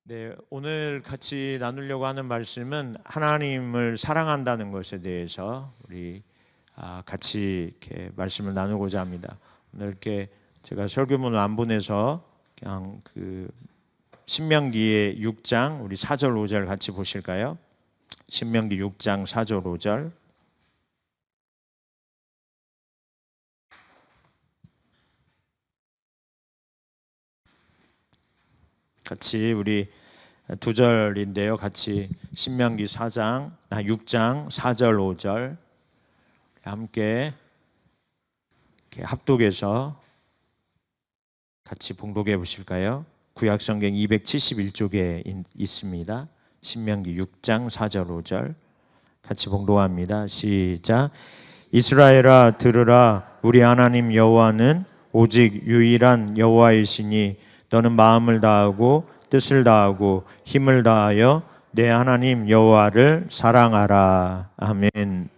네, 오늘 같이 나누려고 하는 말씀은 하나님을 사랑한다는 것에 대해서 우리 같이 이렇게 말씀을 나누고자 합니다. 오늘 이렇게 제가 설교문을 안 보내서 그냥 신명기의 6장 우리 4절 5절 같이 보실까요? 신명기 6장 4절 5절. 같이 우리 두 절인데요. 같이 신명기 6장 4절 5절 함께 이렇게 합독해서 같이 봉독해 보실까요? 구약성경 271쪽에 있습니다. 신명기 6장 4절 5절 같이 봉독합니다. 시작. 이스라엘아 들으라. 우리 하나님 여호와는 오직 유일한 여호와이시니 너는 마음을 다하고 뜻을 다하고 힘을 다하여 내 하나님 여호와를 사랑하라. 아멘.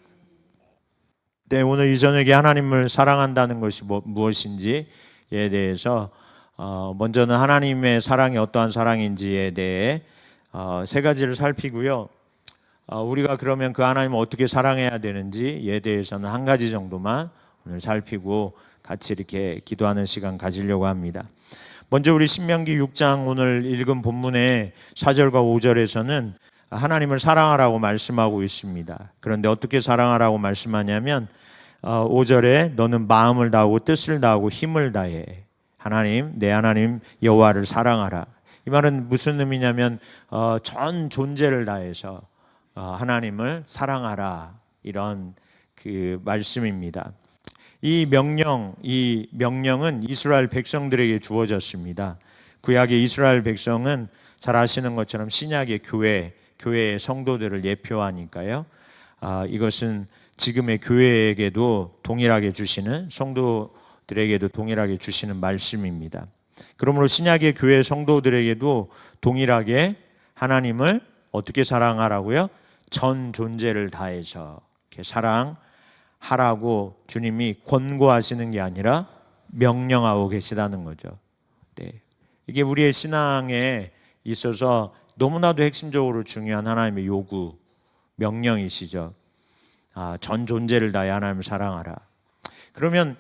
네, 오늘 이 저녁에 하나님을 사랑한다는 것이 무엇인지에 대해서 먼저는 하나님의 사랑이 어떠한 사랑인지에 대해 세 가지를 살피고요. 우리가 그러면 그 하나님을 어떻게 사랑해야 되는지에 대해서는 한 가지 정도만 오늘 살피고 같이 이렇게 기도하는 시간 가지려고 합니다. 먼저 우리 신명기 6장 오늘 읽은 본문의 4절과 5절에서는 하나님을 사랑하라고 말씀하고 있습니다. 그런데 어떻게 사랑하라고 말씀하냐면 5절에 너는 마음을 다하고 뜻을 다하고 힘을 다해 하나님, 내 하나님 여호와를 사랑하라. 이 말은 무슨 의미냐면 전 존재를 다해서 하나님을 사랑하라, 이런 그 말씀입니다. 이 명령은 이스라엘 백성들에게 주어졌습니다. 구약의 이스라엘 백성은 잘 아시는 것처럼 신약의 교회의 성도들을 예표하니까요. 이것은 지금의 교회에게도 동일하게 주시는, 성도들에게도 동일하게 주시는 말씀입니다. 그러므로 신약의 교회 성도들에게도 동일하게 하나님을 어떻게 사랑하라고요? 전 존재를 다해서 이렇게 사랑하라고 주님이 권고하시는 게 아니라 명령하고 계시다는 거죠. 네. 이게 우리의 신앙에 있어서 너무나도 핵심적으로 중요한 하나님의 요구, 명령이시죠. 전 존재를 다해 하나님을 사랑하라. 그러면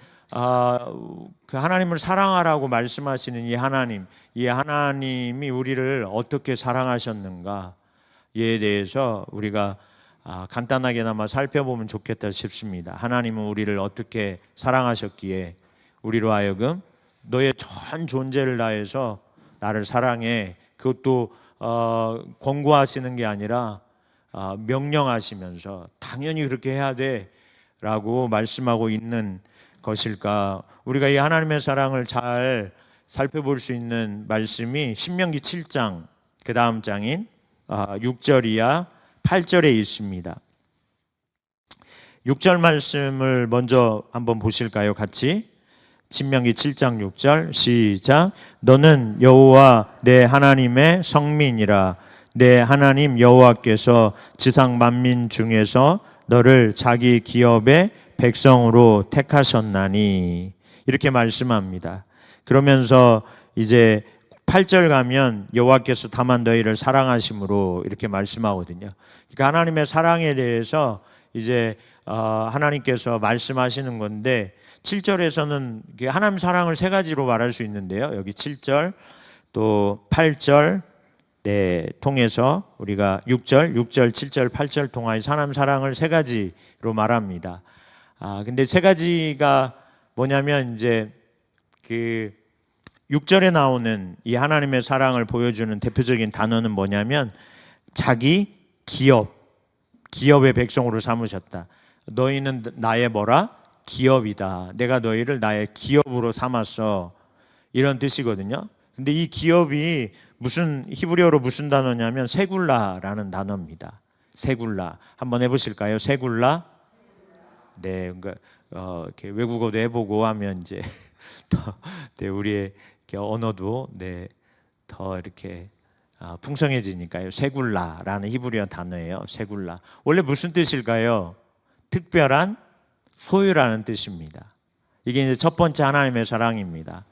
그 하나님을 사랑하라고 말씀하시는 이 하나님이 우리를 어떻게 사랑하셨는가에 대해서 우리가 간단하게나마 살펴보면 좋겠다 싶습니다. 하나님은 우리를 어떻게 사랑하셨기에 우리로 하여금 너의 전 존재를 다해서 나를 사랑해, 그것도 권고하시는 게 아니라 명령하시면서 당연히 그렇게 해야 돼 라고 말씀하고 있는 것일까? 우리가 이 하나님의 사랑을 잘 살펴볼 수 있는 말씀이 신명기 7장 그 다음 장인 6절 이하 8절에 있습니다. 6절 말씀을 먼저 한번 보실까요? 같이 신명기 7장 6절 시작. 너는 여호와 내 하나님의 성민이라. 내 하나님 여호와께서 지상 만민 중에서 너를 자기 기업의 백성으로 택하셨나니, 이렇게 말씀합니다. 그러면서 이제 8절 가면 여호와께서 다만 너희를 사랑하심으로 이렇게 말씀하거든요. 그러니까 하나님의 사랑에 대해서 이제 하나님께서 말씀하시는 건데, 7절에서는 하나님 사랑을 세 가지로 말할 수 있는데요. 여기 7절 또 8절 통해서 우리가 6절, 7절, 8절 통하여서 하나님 사랑을 세 가지로 말합니다. 근데 세 가지가 뭐냐면 이제 6절에 나오는 이 하나님의 사랑을 보여주는 대표적인 단어는 뭐냐면 자기 기업의 백성으로 삼으셨다. 너희는 나의 뭐라? 기업이다. 내가 너희를 나의 기업으로 삼았어. 이런 뜻이거든요. 근데 이 기업이 히브리어로 무슨 단어냐면 세굴라라는 단어입니다. 세굴라. 한번 해보실까요? 세굴라. 네, 그러니까 이렇게 외국어도 해보고 하면 이제 우리의 언어도 더 이렇게 풍성해지니까요. 세굴라라는 히브리어 단어예요. 세굴라. 원래 무슨 뜻일까요? 특별한 소유라는 뜻입니다. 이게 이제 첫 번째 하나님의 사랑입니다.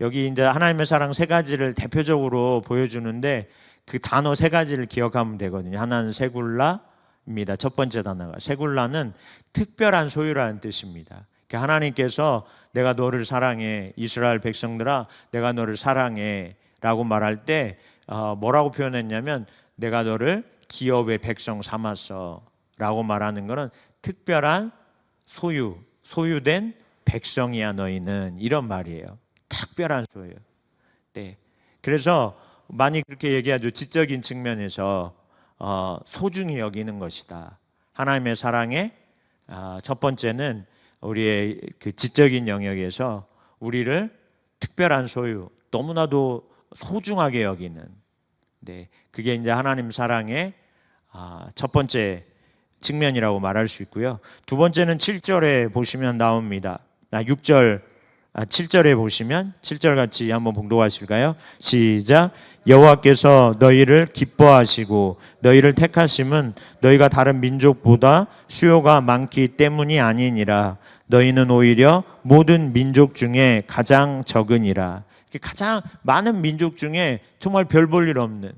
여기 이제 하나님의 사랑 세 가지를 대표적으로 보여주는데 그 단어 세 가지를 기억하면 되거든요. 하나는 세굴라입니다. 첫 번째 단어가 세굴라는 특별한 소유라는 뜻입니다. 그러니까 하나님께서 내가 너를 사랑해, 이스라엘 백성들아 내가 너를 사랑해 라고 말할 때 뭐라고 표현했냐면 내가 너를 기업의 백성 삼았어 라고 말하는 것은 특별한 소유된 백성이야 너희는, 이런 말이에요. 특별한 소유. 네. 그래서 많이 그렇게 얘기하죠. 지적인 측면에서 소중히 여기는 것이다. 하나님의 사랑의 첫 번째는 우리의 그 지적인 영역에서 우리를 특별한 소유, 너무나도 소중하게 여기는, 네, 그게 이제 하나님 사랑의 첫 번째 측면이라고 말할 수 있고요. 두 번째는 7절에 보시면 나옵니다. 7절에 보시면 7절 같이 한번 봉독하실까요? 시작. 여호와께서 너희를 기뻐하시고 너희를 택하심은 너희가 다른 민족보다 수요가 많기 때문이 아니니라. 너희는 오히려 모든 민족 중에 가장 적으니라. 가장 많은 민족 중에 정말 별 볼 일 없는,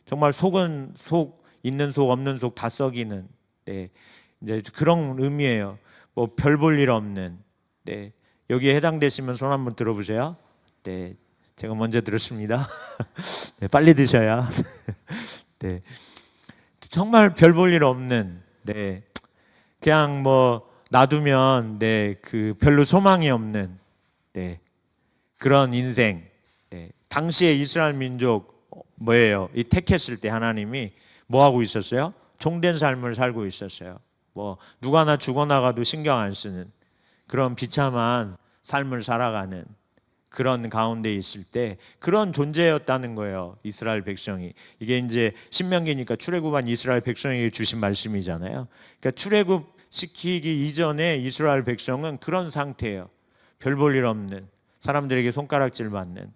정말 속은 속, 있는 속 없는 속 다 썩이는, 네, 이제 그런 의미예요. 뭐 별 볼 일 없는, 네, 여기에 해당되시면 손 한번 들어보세요. 네, 제가 먼저 들었습니다. 네, 빨리 드셔야. 네, 정말 별 볼 일 없는, 네, 그냥 뭐 놔두면 그 별로 소망이 없는, 네, 그런 인생. 네, 당시에 이스라엘 민족 뭐예요? 이 택했을 때 하나님이 뭐 하고 있었어요? 종된 삶을 살고 있었어요. 뭐 누가 나 죽어나가도 신경 안 쓰는 그런 비참한 삶을 살아가는 그런 가운데 있을 때 그런 존재였다는 거예요. 이스라엘 백성이. 이게 이제 신명기니까 출애굽한 이스라엘 백성에게 주신 말씀이잖아요. 그러니까 출애굽 시키기 이전에 이스라엘 백성은 그런 상태예요. 별 볼 일 없는, 사람들에게 손가락질 받는,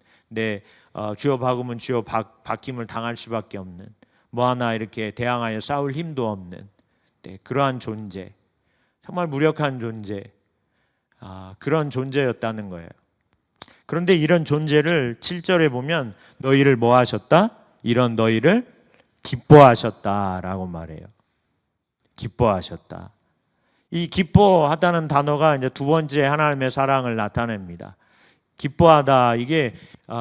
쥐어 박으면 쥐어 박힘을 당할 수밖에 없는, 뭐 하나 이렇게 대항하여 싸울 힘도 없는, 그러한 존재, 정말 무력한 존재, 그런 존재였다는 거예요. 그런데 이런 존재를 7절에 보면 너희를 뭐 하셨다? 이런 너희를 기뻐하셨다라고 말해요. 기뻐하셨다. 이 기뻐하다는 단어가 이제 두 번째 하나님의 사랑을 나타냅니다. 기뻐하다, 이게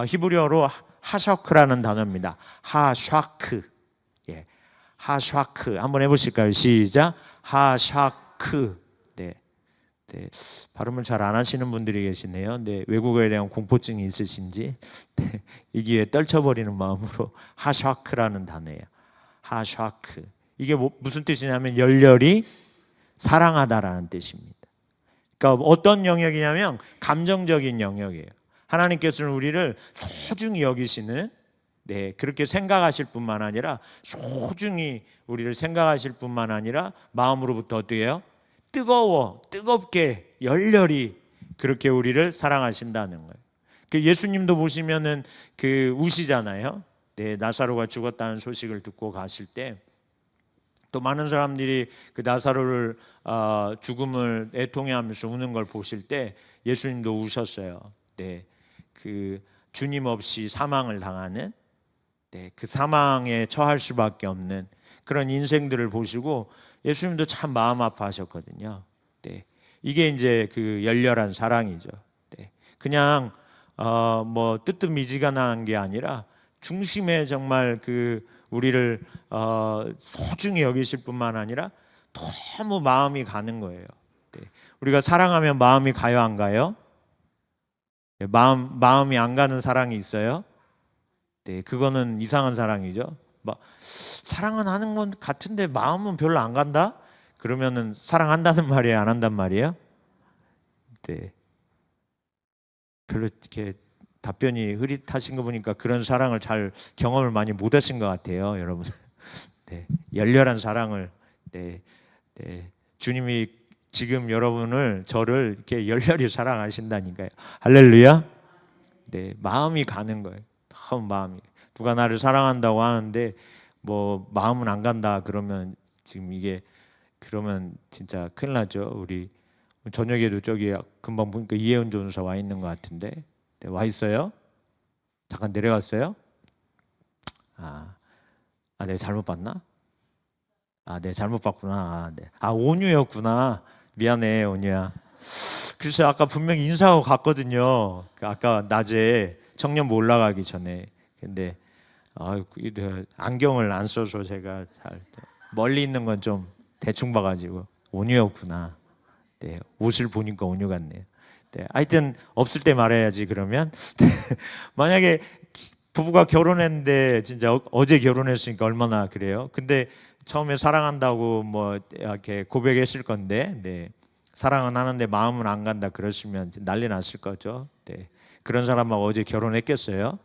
히브리어로 하샤크라는 단어입니다. 하샤크. 예. 하샤크. 한번 해보실까요? 시작. 하샤크. 네. 네. 발음을 잘 안 하시는 분들이 계시네요. 네. 외국어에 대한 공포증이 있으신지, 네. 이 기회에 떨쳐버리는 마음으로 하샤크라는 단어예요. 하샤크. 이게 무슨 뜻이냐면 열렬히 사랑하다라는 뜻입니다. 그러니까 어떤 영역이냐면 감정적인 영역이에요. 하나님께서는 우리를 소중히 여기시는, 그렇게 생각하실 뿐만 아니라, 소중히 우리를 생각하실 뿐만 아니라 마음으로부터 어떻게 해요? 뜨겁게 열렬히 그렇게 우리를 사랑하신다는 거예요. 그 예수님도 보시면은 우시잖아요. 나사로가 죽었다는 소식을 듣고 가실 때 또 많은 사람들이 그 나사로를 죽음을 애통해하면서 우는 걸 보실 때 예수님도 우셨어요. 그 주님 없이 사망을 당하는, 그 사망에 처할 수밖에 없는 그런 인생들을 보시고 예수님도 참 마음 아파하셨거든요. 이게 이제 그 열렬한 사랑이죠. 그냥 뭐 뜨뜻미지근한 게 아니라 중심에 정말 우리를 소중히 여기실 뿐만 아니라 너무 마음이 가는 거예요. 우리가 사랑하면 마음이 가요, 안 가요? 마음이 안 가는 사랑이 있어요? 그거는 이상한 사랑이죠. 사랑은 하는 건 같은데 마음은 별로 안 간다? 그러면은 사랑한다는 말이에요, 안 한단 말이에요? 별로 이렇게 답변이 흐릿하신 거 보니까 그런 사랑을 잘 경험을 많이 못 하신 것 같아요, 여러분. 열렬한 사랑을, 주님이 지금 저를 이렇게 열렬히 사랑하신다니까요. 할렐루야. 마음이 가는 거예요. 너무 마음이. 누가 나를 사랑한다고 하는데 뭐 마음은 안 간다 그러면 지금 그러면 진짜 큰일 나죠. 우리 저녁에도 저기 금방 보니까 이혜은 전사 와 있는 것 같은데, 네, 와 있어요? 잠깐 내려갔어요? 내가 잘못 봤나? 네, 잘못 봤구나. 네. 온유였구나. 미안해, 온유야. 그래서 아까 분명히 인사하고 갔거든요. 아까 낮에 청년부 올라가기 전에. 근데 안경을 안 써서 제가 잘 멀리 있는 건 좀 대충 봐가지고 온유였구나. 네, 옷을 보니까 온유 같네요. 네, 하여튼 없을 때 말해야지 그러면. 만약에 부부가 결혼했는데 진짜 어제 결혼했으니까 얼마나 그래요? 근데 처음에 사랑한다고 뭐 이렇게 고백했을 건데, 네, 사랑은 하는데 마음은 안 간다 그러시면 난리 났을 거죠. 네, 그런 사람하고 어제 결혼했겠어요?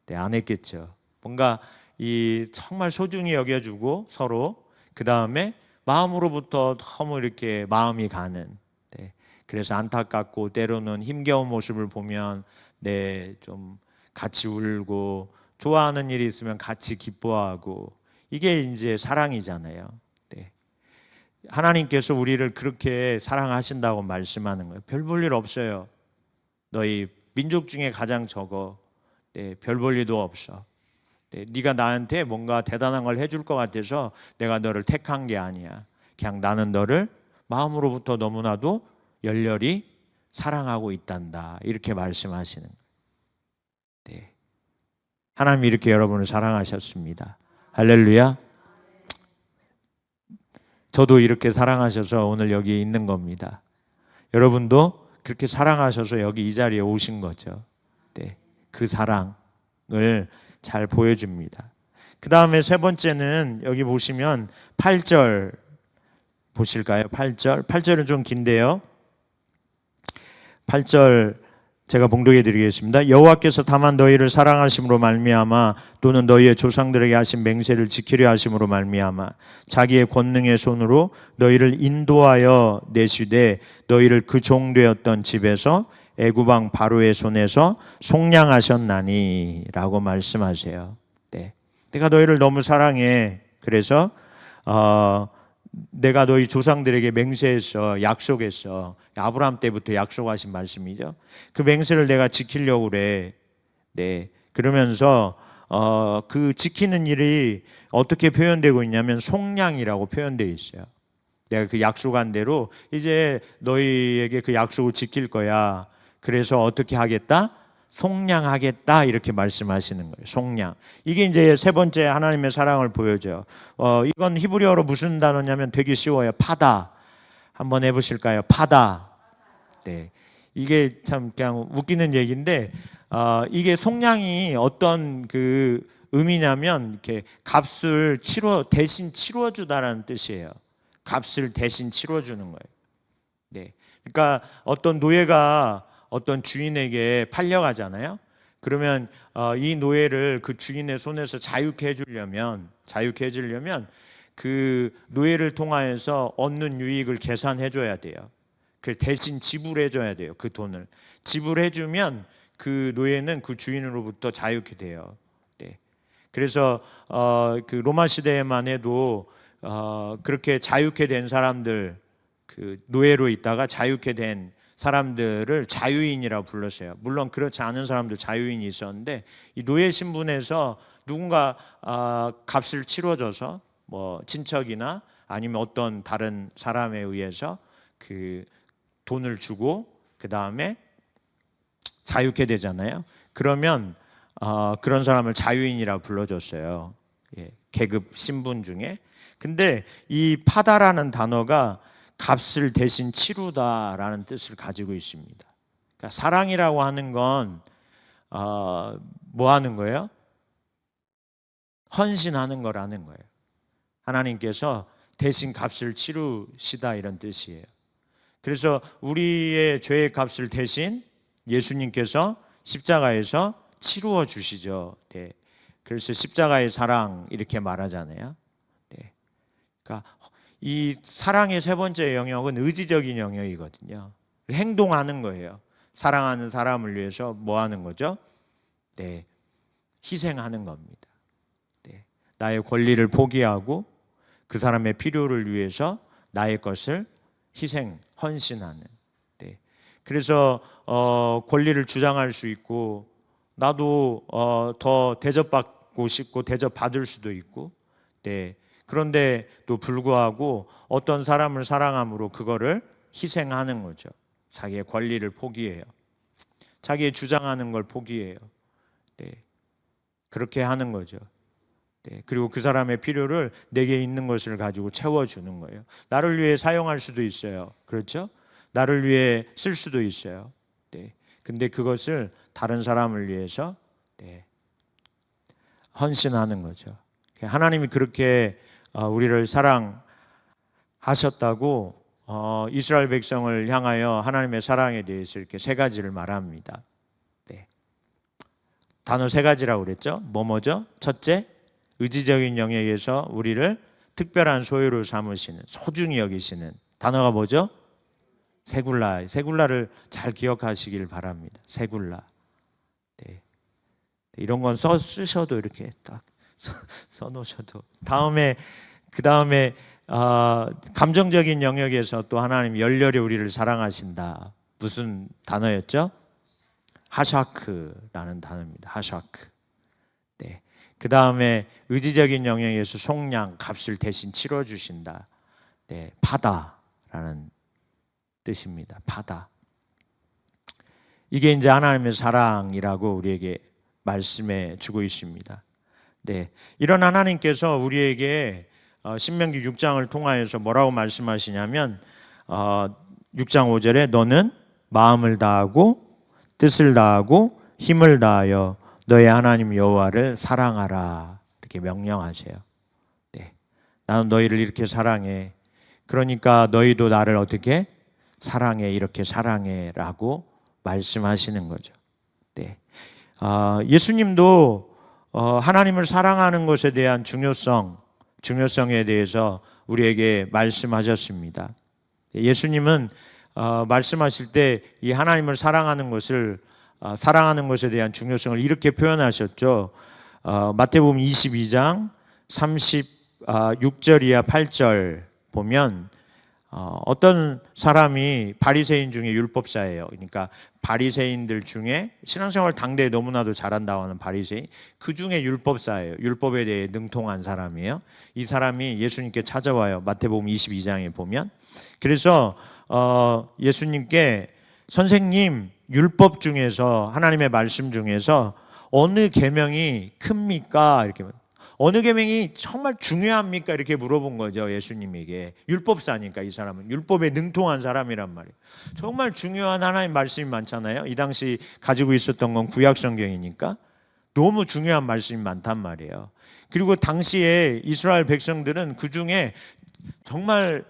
네, 안 했겠죠. 뭔가 이 정말 소중히 여겨주고 서로 그 다음에 마음으로부터 너무 이렇게 마음이 가는. 네, 그래서 안타깝고 때로는 힘겨운 모습을 보면 좀 같이 울고 좋아하는 일이 있으면 같이 기뻐하고 이게 이제 사랑이잖아요. 네. 하나님께서 우리를 그렇게 사랑하신다고 말씀하는 거예요. 별 볼 일 없어요. 너희 민족 중에 가장 적어. 네, 별 볼 일도 없어. 네, 네가 나한테 뭔가 대단한 걸 해줄 것 같아서 내가 너를 택한 게 아니야. 그냥 나는 너를 마음으로부터 너무나도 열렬히 사랑하고 있단다. 이렇게 말씀하시는 거예요. 네. 하나님이 이렇게 여러분을 사랑하셨습니다. 할렐루야. 저도 이렇게 사랑하셔서 오늘 여기 있는 겁니다. 여러분도 그렇게 사랑하셔서 여기 이 자리에 오신 거죠. 네. 그 사랑을 잘 보여줍니다. 그 다음에 세 번째는 여기 보시면 8절 보실까요? 8절. 8절은 좀 긴데요. 8절 제가 봉독해 드리겠습니다. 여호와께서 다만 너희를 사랑하심으로 말미암아 또는 너희의 조상들에게 하신 맹세를 지키려 하심으로 말미암아 자기의 권능의 손으로 너희를 인도하여 내시되 너희를 그 종되었던 집에서 애굽 왕 바로의 손에서 속량하셨나니 라고 말씀하세요. 네. 내가 너희를 너무 사랑해. 그래서 내가 너희 조상들에게 맹세했어, 약속했어. 아브라함 때부터 약속하신 말씀이죠. 그 맹세를 내가 지키려고 그래. 네. 그러면서 그 지키는 일이 어떻게 표현되고 있냐면 속량이라고 표현되어 있어요. 내가 그 약속한 대로 이제 너희에게 그 약속을 지킬 거야. 그래서 어떻게 하겠다? 속량하겠다 이렇게 말씀하시는 거예요. 속량. 이게 이제 세 번째 하나님의 사랑을 보여줘요. 이건 히브리어로 무슨 단어냐면 되게 쉬워요. 파다. 한번 해보실까요? 파다. 네. 이게 참 그냥 웃기는 얘기인데 이게 속량이 어떤 그 의미냐면 이렇게 값을 대신 치러주다라는 뜻이에요. 값을 대신 치러주는 거예요. 네. 그러니까 어떤 노예가 어떤 주인에게 팔려가잖아요. 그러면 이 노예를 그 주인의 손에서 자유케 해주려면 그 노예를 통하여서 얻는 유익을 계산해 줘야 돼요. 그 대신 지불해 줘야 돼요. 그 돈을 지불해 주면 그 노예는 그 주인으로부터 자유케 돼요. 네. 그래서 그 로마 시대에만 해도 그렇게 자유케 된 사람들, 그 노예로 있다가 자유케 된 사람들을 자유인이라고 불렀어요. 물론 그렇지 않은 사람도 자유인이 있었는데 이 노예 신분에서 누군가 값을 치러줘서 뭐 친척이나 아니면 어떤 다른 사람에 의해서 그 돈을 주고 그 다음에 자유케 되잖아요. 그러면 그런 사람을 자유인이라고 불러줬어요. 예, 계급 신분 중에. 근데 이 파다라는 단어가 값을 대신 치르다라는 뜻을 가지고 있습니다. 그러니까 사랑이라고 하는 건 뭐 하는 거예요? 헌신하는 거라는 거예요. 하나님께서 대신 값을 치르시다 이런 뜻이에요. 그래서 우리의 죄의 값을 대신 예수님께서 십자가에서 치루어 주시죠. 네. 그래서 십자가의 사랑 이렇게 말하잖아요. 네. 그러니까 이 사랑의 세 번째 영역은 의지적인 영역이거든요. 행동하는 거예요. 사랑하는 사람을 위해서 뭐 하는 거죠? 네. 희생하는 겁니다. 네. 나의 권리를 포기하고 그 사람의 필요를 위해서 나의 것을 희생, 헌신하는. 네. 그래서 권리를 주장할 수 있고 나도 더 대접받고 싶고 대접받을 수도 있고 네. 그런데 또 불구하고 어떤 사람을 사랑함으로 그거를 희생하는 거죠. 자기의 권리를 포기해요. 자기의 주장하는 걸 포기해요. 네. 그렇게 하는 거죠. 네. 그리고 그 사람의 필요를 내게 있는 것을 가지고 채워주는 거예요. 나를 위해 사용할 수도 있어요. 그렇죠? 나를 위해 쓸 수도 있어요. 네. 근데 그것을 다른 사람을 위해서 네. 헌신하는 거죠. 하나님이 그렇게 우리를 사랑하셨다고 이스라엘 백성을 향하여 하나님의 사랑에 대해서 이렇게 세 가지를 말합니다. 네. 단어 세 가지라고 그랬죠. 뭐죠? 첫째, 의지적인 영역에서 우리를 특별한 소유로 삼으시는, 소중히 여기시는 단어가 뭐죠? 세굴라. 세굴라를 잘 기억하시길 바랍니다. 세굴라. 네. 이런 건 쓰셔도 이렇게 딱 써놓으셔도 그 다음에 감정적인 영역에서 또 하나님 열렬히 우리를 사랑하신다. 무슨 단어였죠? 하샤크라는 단어입니다. 하샤크. 네. 그 다음에 의지적인 영역에서 속량, 값을 대신 치러주신다. 네. 바다라는 뜻입니다. 바다. 이게 이제 하나님의 사랑이라고 우리에게 말씀해 주고 있습니다. 네. 이런 하나님께서 우리에게 신명기 6장을 통하여서 뭐라고 말씀하시냐면 6장 5절에 너는 마음을 다하고 뜻을 다하고 힘을 다하여 너의 하나님 여호와를 사랑하라 이렇게 명령하세요. 네. 나는 너희를 이렇게 사랑해. 그러니까 너희도 나를 어떻게 사랑해 이렇게 사랑해라고 말씀하시는 거죠. 네. 예수님도 하나님을 사랑하는 것에 대한 중요성에 대해서 우리에게 말씀하셨습니다. 예수님은 말씀하실 때 이 하나님을 사랑하는 것에 대한 중요성을 이렇게 표현하셨죠. 마태복음 22장 36절 이하 8절 보면 어떤 사람이 바리새인 중에 율법사예요. 그러니까 바리새인들 중에 신앙생활 당대에 너무나도 잘한다고 하는 바리새인, 그 중에 율법사예요. 율법에 대해 능통한 사람이에요. 이 사람이 예수님께 찾아와요. 마태복음 22장에 보면. 그래서 예수님께 선생님, 율법 중에서 하나님의 말씀 중에서 어느 계명이 큽니까? 이렇게 어느 계명이 정말 중요합니까? 이렇게 물어본 거죠. 예수님에게. 율법사니까 이 사람은 율법에 능통한 사람이란 말이에요. 정말 중요한 하나님 말씀이 많잖아요. 이 당시 가지고 있었던 건 구약 성경이니까 너무 중요한 말씀이 많단 말이에요. 그리고 당시에 이스라엘 백성들은 그 중에 정말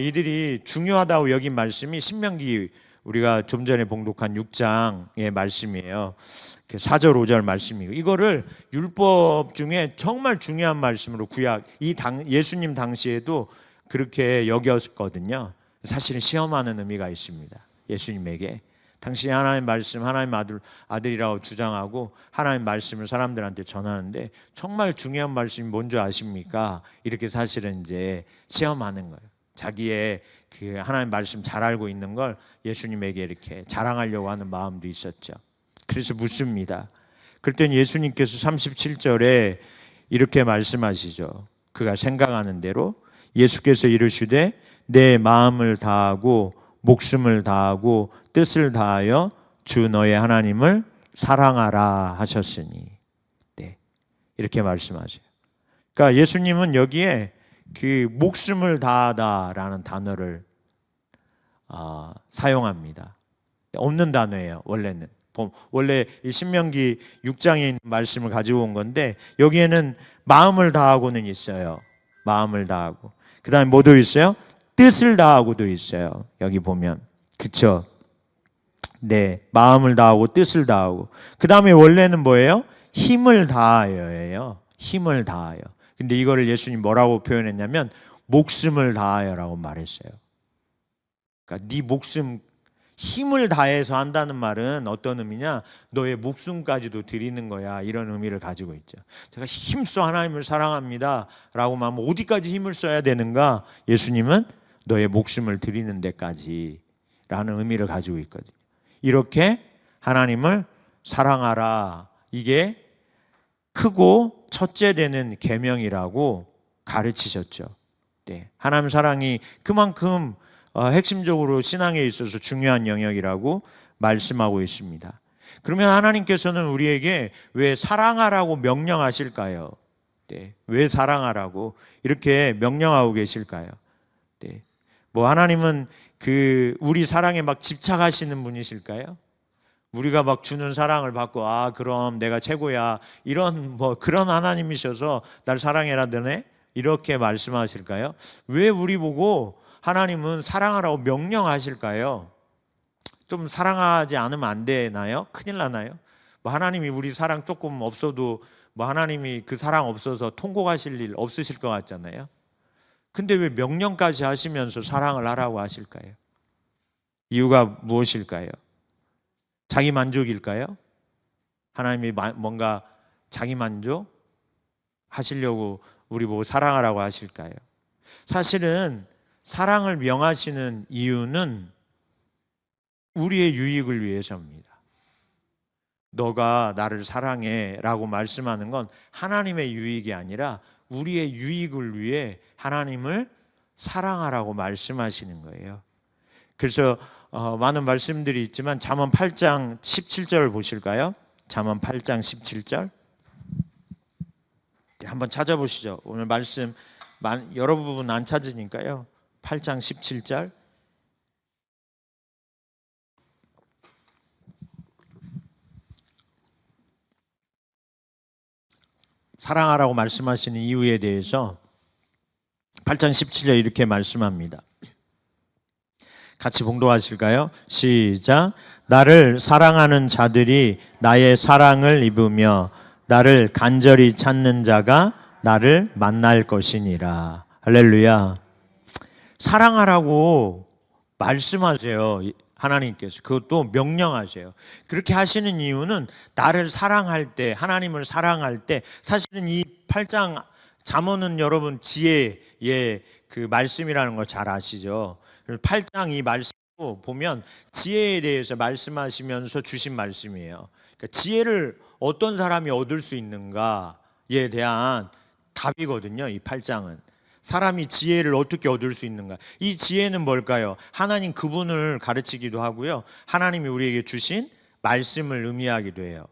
이들이 중요하다고 여긴 말씀이 신명기 우리가 좀 전에 봉독한 6장의 말씀이에요. 4절 5절 말씀이고 이거를 율법 중에 정말 중요한 말씀으로 구약 예수님 당시에도 그렇게 여겼거든요. 사실은 시험하는 의미가 있습니다. 예수님에게 당시 하나님 말씀 하나님 아들이라고 주장하고 하나님 말씀을 사람들한테 전하는데 정말 중요한 말씀이 뭔지 아십니까? 이렇게 사실은 이제 시험하는 거예요. 자기의 그 하나님 말씀 잘 알고 있는 걸 예수님에게 이렇게 자랑하려고 하는 마음도 있었죠. 그래서 묻습니다. 그랬더니 예수님께서 37절에 이렇게 말씀하시죠. 그가 생각하는 대로 예수께서 이르시되 내 마음을 다하고 목숨을 다하고 뜻을 다하여 주 너의 하나님을 사랑하라 하셨으니 네, 이렇게 말씀하세요. 그러니까 예수님은 여기에 그 목숨을 다하다라는 단어를 사용합니다. 없는 단어예요. 원래 이 신명기 6장에 있는 말씀을 가지고 온 건데 여기에는 마음을 다하고는 있어요. 마음을 다하고 그 다음에 뭐도 있어요? 뜻을 다하고도 있어요. 여기 보면 그쵸? 네, 마음을 다하고 뜻을 다하고 그 다음에 원래는 뭐예요? 힘을 다하여예요. 힘을 다하여. 근데 이거를 예수님 뭐라고 표현했냐면 목숨을 다하여라고 말했어요. 그러니까 네 목숨 힘을 다해서 한다는 말은 어떤 의미냐? 너의 목숨까지도 드리는 거야. 이런 의미를 가지고 있죠. 제가 힘써 하나님을 사랑합니다 라고 하면 어디까지 힘을 써야 되는가? 예수님은 너의 목숨을 드리는 데까지 라는 의미를 가지고 있거든요. 이렇게 하나님을 사랑하라. 이게 크고 첫째 되는 계명이라고 가르치셨죠. 네, 하나님 사랑이 그만큼 핵심적으로 신앙에 있어서 중요한 영역이라고 말씀하고 있습니다. 그러면 하나님께서는 우리에게 왜 사랑하라고 명령하실까요? 네, 왜 사랑하라고 이렇게 명령하고 계실까요? 네, 뭐 하나님은 우리 사랑에 막 집착하시는 분이실까요? 우리가 막 주는 사랑을 받고 그럼 내가 최고야 이런 그런 하나님이셔서 날 사랑해라 너네 이렇게 말씀하실까요? 왜 우리 보고 하나님은 사랑하라고 명령하실까요? 좀 사랑하지 않으면 안 되나요? 큰일 나나요? 뭐 하나님이 우리 사랑 조금 없어도 뭐 하나님이 그 사랑 없어서 통곡하실 일 없으실 것 같잖아요. 근데 왜 명령까지 하시면서 사랑을 하라고 하실까요? 이유가 무엇일까요? 자기 만족일까요? 하나님이 뭔가 자기 만족 하시려고 우리 보고 사랑하라고 하실까요? 사실은 사랑을 명하시는 이유는 우리의 유익을 위해서입니다. 너가 나를 사랑해 라고 말씀하는 건 하나님의 유익이 아니라 우리의 유익을 위해 하나님을 사랑하라고 말씀하시는 거예요. 그래서 많은 말씀들이 있지만 잠언 8장 17절 보실까요? 잠언 8장 17절 한번 찾아보시죠. 오늘 말씀 여러 부분 안 찾으니까요. 8장 17절 사랑하라고 말씀하시는 이유에 대해서 8장 17절 이렇게 말씀합니다. 같이 봉독하실까요? 시작. 나를 사랑하는 자들이 나의 사랑을 입으며 나를 간절히 찾는 자가 나를 만날 것이니라. 할렐루야. 사랑하라고 말씀하세요. 하나님께서 그것도 명령하세요. 그렇게 하시는 이유는 나를 사랑할 때, 하나님을 사랑할 때, 사실은 이 8장 잠언은 여러분 지혜의 그 말씀이라는 걸 잘 아시죠? 8장 이 말씀도 보면 지혜에 대해서 말씀하시면서 주신 말씀이에요. 그러니까 지혜를 어떤 사람이 얻을 수 있는가에 대한 답이거든요. 이 8장은. 사람이 지혜를 어떻게 얻을 수 있는가? 이 지혜는 뭘까요? 하나님 그분을 가르치기도 하고요. 하나님이 우리에게 주신 말씀을 의미하기도 해요.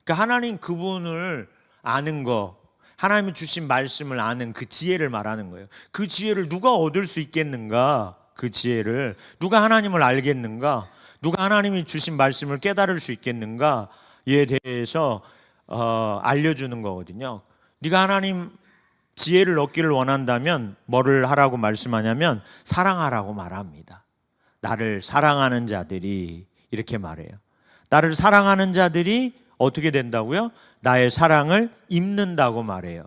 그러니까 하나님 그분을 아는 거, 하나님이 주신 말씀을 아는 그 지혜를 말하는 거예요. 그 지혜를 누가 얻을 수 있겠는가? 그 지혜를 누가 하나님을 알겠는가? 누가 하나님이 주신 말씀을 깨달을 수 있겠는가에 대해서 알려주는 거거든요. 네가 하나님 지혜를 얻기를 원한다면 뭐를 하라고 말씀하냐면 사랑하라고 말합니다. 나를 사랑하는 자들이 이렇게 말해요. 나를 사랑하는 자들이 어떻게 된다고요? 나의 사랑을 입는다고 말해요.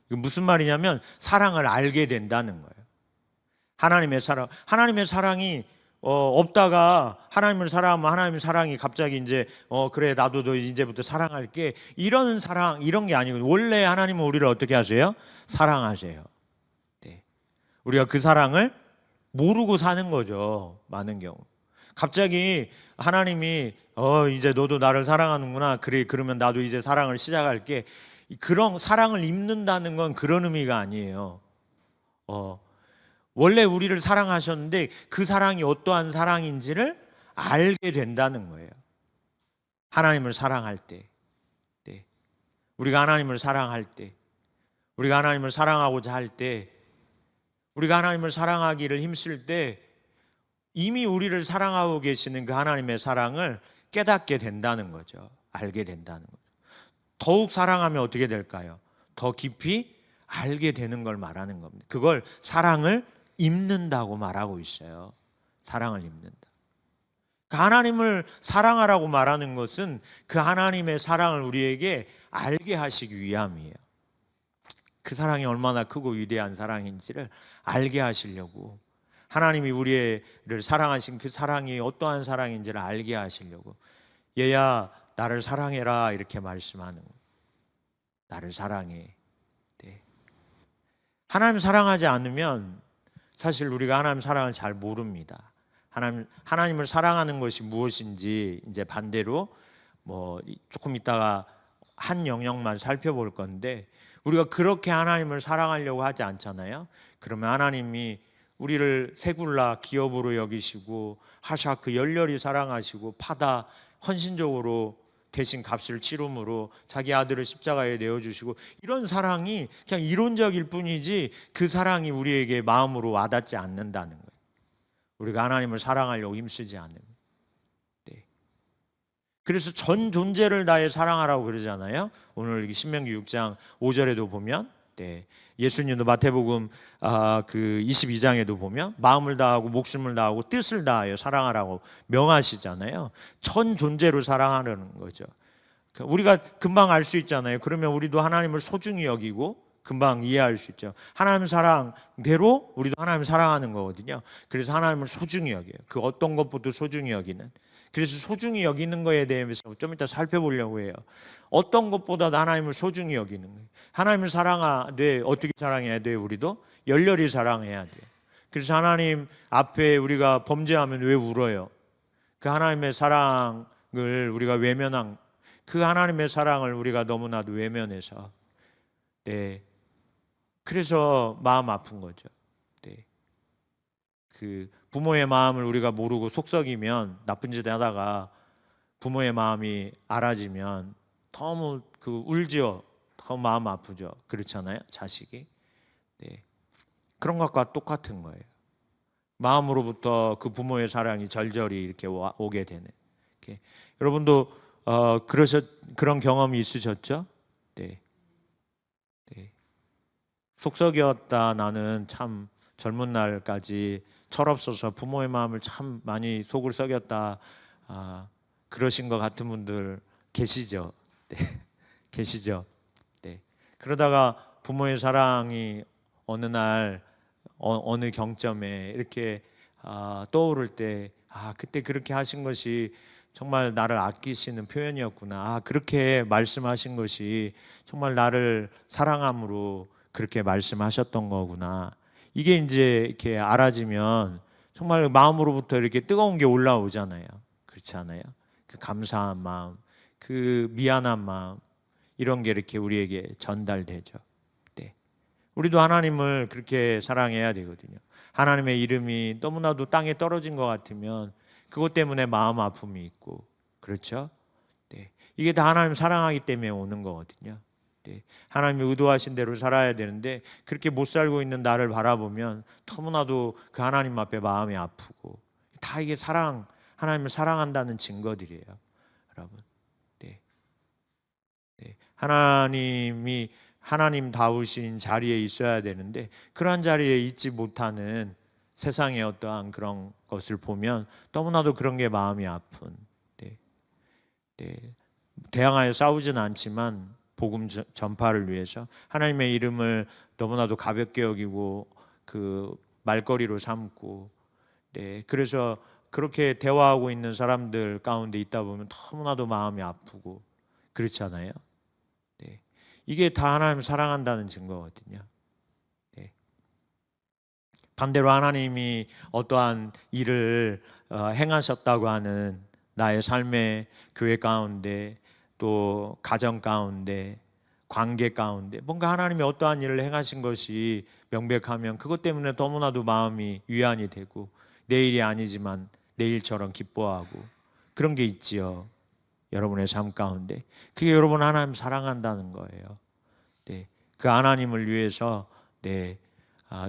이거 무슨 말이냐면 사랑을 알게 된다는 거예요. 하나님의 사랑이 없다가 하나님을 사랑하면 하나님의 사랑이 갑자기 이제 그래 나도 너 이제부터 사랑할게 이런 사랑 이런 게 아니고 원래 하나님은 우리를 어떻게 하세요? 사랑하세요. 네. 우리가 그 사랑을 모르고 사는 거죠. 많은 경우. 갑자기 하나님이 이제 너도 나를 사랑하는구나. 그래 그러면 나도 이제 사랑을 시작할게. 그런 사랑을 입는다는 건 그런 의미가 아니에요. 원래 우리를 사랑하셨는데 그 사랑이 어떠한 사랑인지를 알게 된다는 거예요. 하나님을 사랑할 때, 네. 우리가 하나님을 사랑할 때, 우리가 하나님을 사랑하고자 할 때, 우리가 하나님을 사랑하기를 힘쓸 때 이미 우리를 사랑하고 계시는 그 하나님의 사랑을 깨닫게 된다는 거죠. 알게 된다는 거죠. 더욱 사랑하면 어떻게 될까요? 더 깊이 알게 되는 걸 말하는 겁니다. 그걸 사랑을 입는다고 말하고 있어요. 사랑을 입는다. 그 하나님을 사랑하라고 말하는 것은 그 하나님의 사랑을 우리에게 알게 하시기 위함이에요. 그 사랑이 얼마나 크고 위대한 사랑인지를 알게 하시려고 하나님이 우리를 사랑하신 그 사랑이 어떠한 사랑인지를 알게 하시려고 얘야 나를 사랑해라 이렇게 말씀하는 거예요. 나를 사랑해. 네. 하나님 사랑하지 않으면 사실 우리가 하나님 사랑을 잘 모릅니다. 하나님을 사랑하는 것이 무엇인지 이제 반대로 조금 있다가 한 영역만 살펴볼 건데, 우리가 그렇게 하나님을 사랑하려고 하지 않잖아요. 그러면 하나님이 우리를 세굴라 기업으로 여기시고 하샤크 열렬히 사랑하시고 파다 헌신적으로 대신 값을 치름으로 자기 아들을 십자가에 내어주시고, 이런 사랑이 그냥 이론적일 뿐이지 그 사랑이 우리에게 마음으로 와닿지 않는다는 거예요. 우리가 하나님을 사랑하려고 힘쓰지 않으면. 네. 그래서 전 존재를 다해 사랑하라고 그러잖아요. 오늘 신명기 6장 5절에도 보면, 네, 예수님도 마태복음 그 22장에도 보면 마음을 다하고 목숨을 다하고 뜻을 다하여 사랑하라고 명하시잖아요. 전 존재로 사랑하려는 거죠. 우리가 금방 알 수 있잖아요. 그러면 우리도 하나님을 소중히 여기고 금방 이해할 수 있죠. 하나님 사랑대로 우리도 하나님 사랑하는 거거든요. 그래서 하나님을 소중히 여겨요. 그 어떤 것보다 소중히 여기는. 그래서 소중히 여기는 거에 대해서 좀 이따 살펴보려고 해요. 어떤 것보다 하나님을 소중히 여기는 거예요. 하나님을 사랑하되 어떻게 사랑해야 돼요? 우리도 열렬히 사랑해야 돼요. 그래서 하나님 앞에 우리가 범죄하면 왜 울어요? 그 하나님의 사랑을 우리가 외면한, 그 하나님의 사랑을 우리가 너무나도 외면해서, 네, 그래서 마음 아픈 거죠. 네. 그 부모의 마음을 우리가 모르고 속썩이면, 나쁜 짓 하다가 부모의 마음이 알아지면 너무 울죠. 더 마음 아프죠. 그렇잖아요, 자식이. 네. 그런 것과 똑같은 거예요. 마음으로부터 그 부모의 사랑이 절절히 이렇게 오게 되는. 이렇게. 여러분도 그런 경험이 있으셨죠? 네. 네. 속썩였다, 나는 참 젊은 날까지 철없어서 부모의 마음을 참 많이 속을 썩였다, 그러신 것 같은 분들 계시죠? 네. 계시죠? 네. 그러다가 부모의 사랑이 어느 날 어느 경점에 이렇게 떠오를 때, 그때 그렇게 하신 것이 정말 나를 아끼시는 표현이었구나. 그렇게 말씀하신 것이 정말 나를 사랑함으로 그렇게 말씀하셨던 거구나. 이게 이제 이렇게 알아지면 정말 마음으로부터 이렇게 뜨거운 게 올라오잖아요. 그렇지 않아요? 그 감사한 마음, 그 미안한 마음, 이런 게 이렇게 우리에게 전달되죠. 네. 우리도 하나님을 그렇게 사랑해야 되거든요. 하나님의 이름이 너무나도 땅에 떨어진 것 같으면 그것 때문에 마음 아픔이 있고, 그렇죠? 네. 이게 다 하나님 사랑하기 때문에 오는 거거든요. 네. 하나님이 의도하신 대로 살아야 되는데 그렇게 못 살고 있는 나를 바라보면 너무나도 그 하나님 앞에 마음이 아프고, 다 이게 하나님을 사랑한다는 증거들이에요, 여러분. 네. 네. 하나님이 하나님다우신 자리에 있어야 되는데 그러한 자리에 있지 못하는 세상의 어떠한 그런 것을 보면 너무나도 그런 게 마음이 아픈. 네. 네. 대항하여 싸우진 않지만 복음 전파를 위해서 하나님의 이름을 너무나도 가볍게 여기고 그 말거리로 삼고, 네, 그래서 그렇게 대화하고 있는 사람들 가운데 있다 보면 너무나도 마음이 아프고, 그렇잖아요. 네. 이게 다 하나님 사랑한다는 증거거든요. 네. 반대로 하나님이 어떠한 일을 행하셨다고 하는 나의 삶의 교회 가운데, 또 가정 가운데, 관계 가운데 뭔가 하나님이 어떠한 일을 행하신 것이 명백하면 그것 때문에 너무나도 마음이 위안이 되고, 내일이 아니지만 내일처럼 기뻐하고, 그런 게 있지요, 여러분의 삶 가운데. 그게 여러분 하나님 사랑한다는 거예요. 네, 그 하나님을 위해서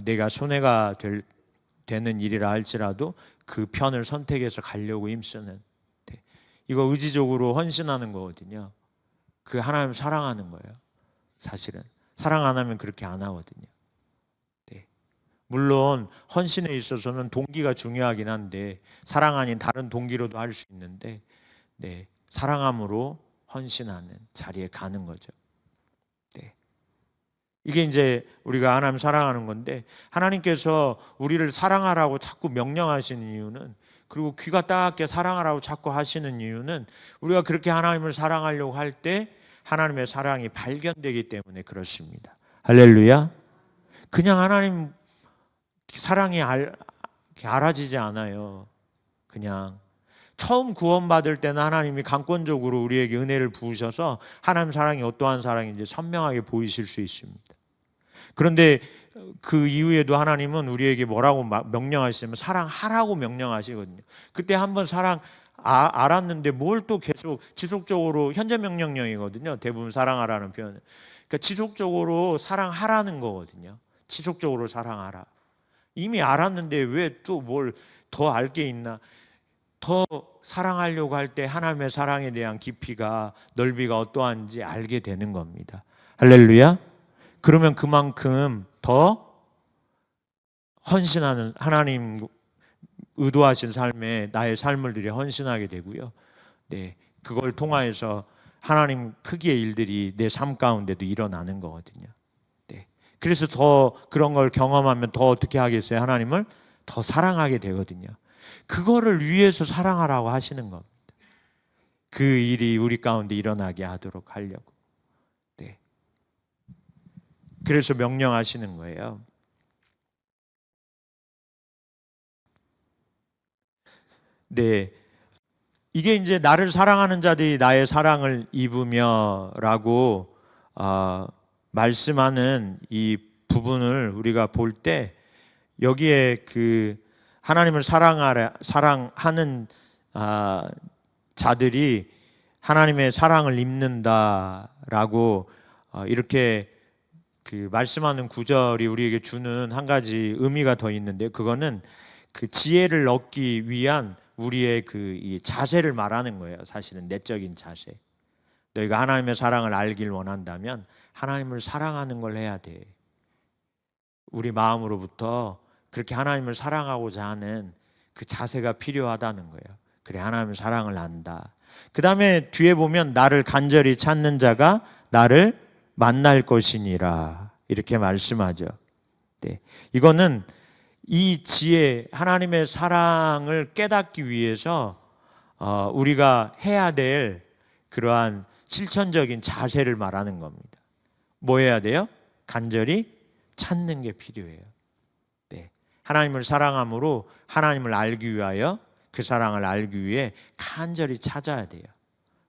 내가 손해가 되는 일이라 할지라도 그 편을 선택해서 가려고 힘쓰는, 이거 의지적으로 헌신하는 거거든요. 그 하나님 사랑하는 거예요. 사실은 사랑 안 하면 그렇게 안 하거든요. 네. 물론 헌신에 있어서는 동기가 중요하긴 한데 사랑 아닌 다른 동기로도 할 수 있는데, 네, 사랑함으로 헌신하는 자리에 가는 거죠. 네. 이게 이제 우리가 하나님 사랑하는 건데, 하나님께서 우리를 사랑하라고 자꾸 명령하시는 이유는, 그리고 귀가 따갑게 사랑하라고 자꾸 하시는 이유는, 우리가 그렇게 하나님을 사랑하려고 할 때 하나님의 사랑이 발견되기 때문에 그렇습니다. 할렐루야. 그냥 하나님 사랑이 알아지지 않아요. 그냥 처음 구원받을 때는 하나님이 강권적으로 우리에게 은혜를 부으셔서 하나님 사랑이 어떠한 사랑인지 선명하게 보이실 수 있습니다. 그런데 그 이후에도 하나님은 우리에게 뭐라고 명령하시냐면 사랑하라고 명령하시거든요. 그때 한번 사랑 알았는데 뭘 또 계속 지속적으로 현재 명령형이거든요. 대부분 사랑하라는 표현은. 그러니까 지속적으로 사랑하라는 거거든요. 지속적으로 사랑하라. 이미 알았는데 왜 또 뭘 더 알 게 있나? 더 사랑하려고 할 때 하나님의 사랑에 대한 깊이가 넓이가 어떠한지 알게 되는 겁니다. 할렐루야. 그러면 그만큼 더 헌신하는 하나님 의도하신 삶에 나의 삶을 들여 헌신하게 되고요. 네, 그걸 통하여서 하나님 크기의 일들이 내 삶 가운데도 일어나는 거거든요. 네, 그래서 더 그런 걸 경험하면 더 어떻게 하겠어요? 하나님을 더 사랑하게 되거든요. 그거를 위해서 사랑하라고 하시는 겁니다. 그 일이 우리 가운데 일어나게 하도록 하려고. 네, 그래서 명령하시는 거예요. 네, 이게 이제 나를 사랑하는 자들이 나의 사랑을 입으며라고 말씀하는 이 부분을 우리가 볼 때 여기에 그 하나님을 사랑하는 자들이 하나님의 사랑을 입는다라고 이렇게 그 말씀하는 구절이 우리에게 주는 한 가지 의미가 더 있는데, 그거는 그 지혜를 얻기 위한 우리의 그 이 자세를 말하는 거예요. 사실은 내적인 자세. 너희가 하나님의 사랑을 알길 원한다면 하나님을 사랑하는 걸 해야 돼. 우리 마음으로부터 그렇게 하나님을 사랑하고자 하는 그 자세가 필요하다는 거예요. 그래, 하나님의 사랑을 안다. 그 다음에 뒤에 보면 나를 간절히 찾는 자가 나를 만날 것이니라 이렇게 말씀하죠. 네, 이거는 이 지혜, 하나님의 사랑을 깨닫기 위해서 우리가 해야 될 그러한 실천적인 자세를 말하는 겁니다. 뭐 해야 돼요? 간절히 찾는 게 필요해요. 네, 하나님을 사랑함으로 하나님을 알기 위하여, 그 사랑을 알기 위해 간절히 찾아야 돼요.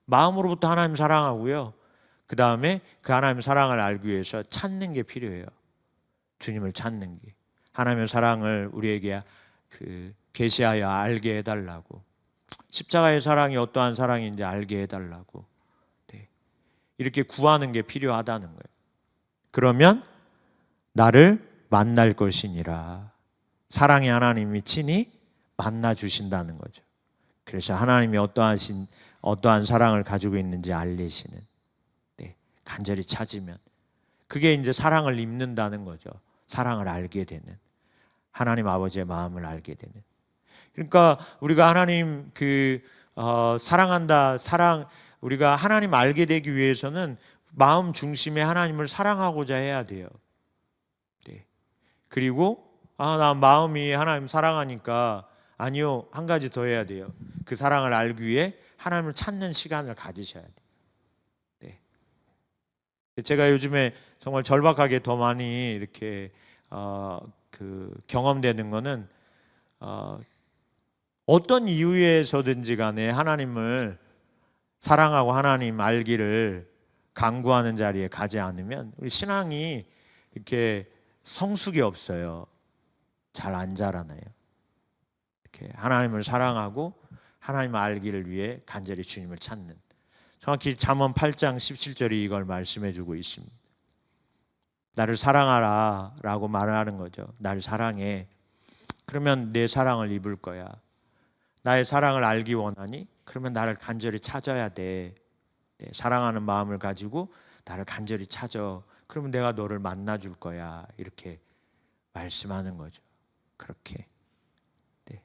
마음으로부터 하나님 사랑하고요. 그 다음에 그 하나님의 사랑을 알기 위해서 찾는 게 필요해요. 주님을 찾는 게. 하나님의 사랑을 우리에게 계시하여 알게 해달라고, 십자가의 사랑이 어떠한 사랑인지 알게 해달라고, 네, 이렇게 구하는 게 필요하다는 거예요. 그러면 나를 만날 것이니라. 사랑의 하나님이 친히 만나 주신다는 거죠. 그래서 하나님이 어떠한 사랑을 가지고 있는지 알리시는, 네, 간절히 찾으면 그게 이제 사랑을 입는다는 거죠. 사랑을 알게 되는, 하나님 아버지의 마음을 알게 되는. 그러니까 우리가 하나님 사랑한다, 우리가 하나님 알게 되기 위해서는 마음 중심에 하나님을 사랑하고자 해야 돼요. 네. 그리고 나 마음이 하나님 사랑하니까, 아니요, 한 가지 더 해야 돼요. 그 사랑을 알기 위해 하나님을 찾는 시간을 가지셔야 돼요. 네. 제가 요즘에 정말 절박하게 더 많이 이렇게 경험되는 거는 어떤 이유에서든지 간에 하나님을 사랑하고 하나님 알기를 간구하는 자리에 가지 않으면 우리 신앙이 이렇게 성숙이 없어요. 잘 안 자라나요. 이렇게 하나님을 사랑하고 하나님 알기를 위해 간절히 주님을 찾는, 정확히 잠언 8장 17절이 이걸 말씀해 주고 있습니다. 나를 사랑하라 라고 말하는 거죠. 나를 사랑해. 그러면 내 사랑을 입을 거야. 나의 사랑을 알기 원하니? 그러면 나를 간절히 찾아야 돼. 네, 사랑하는 마음을 가지고 나를 간절히 찾아. 그러면 내가 너를 만나줄 거야. 이렇게 말씀하는 거죠. 그렇게. 네.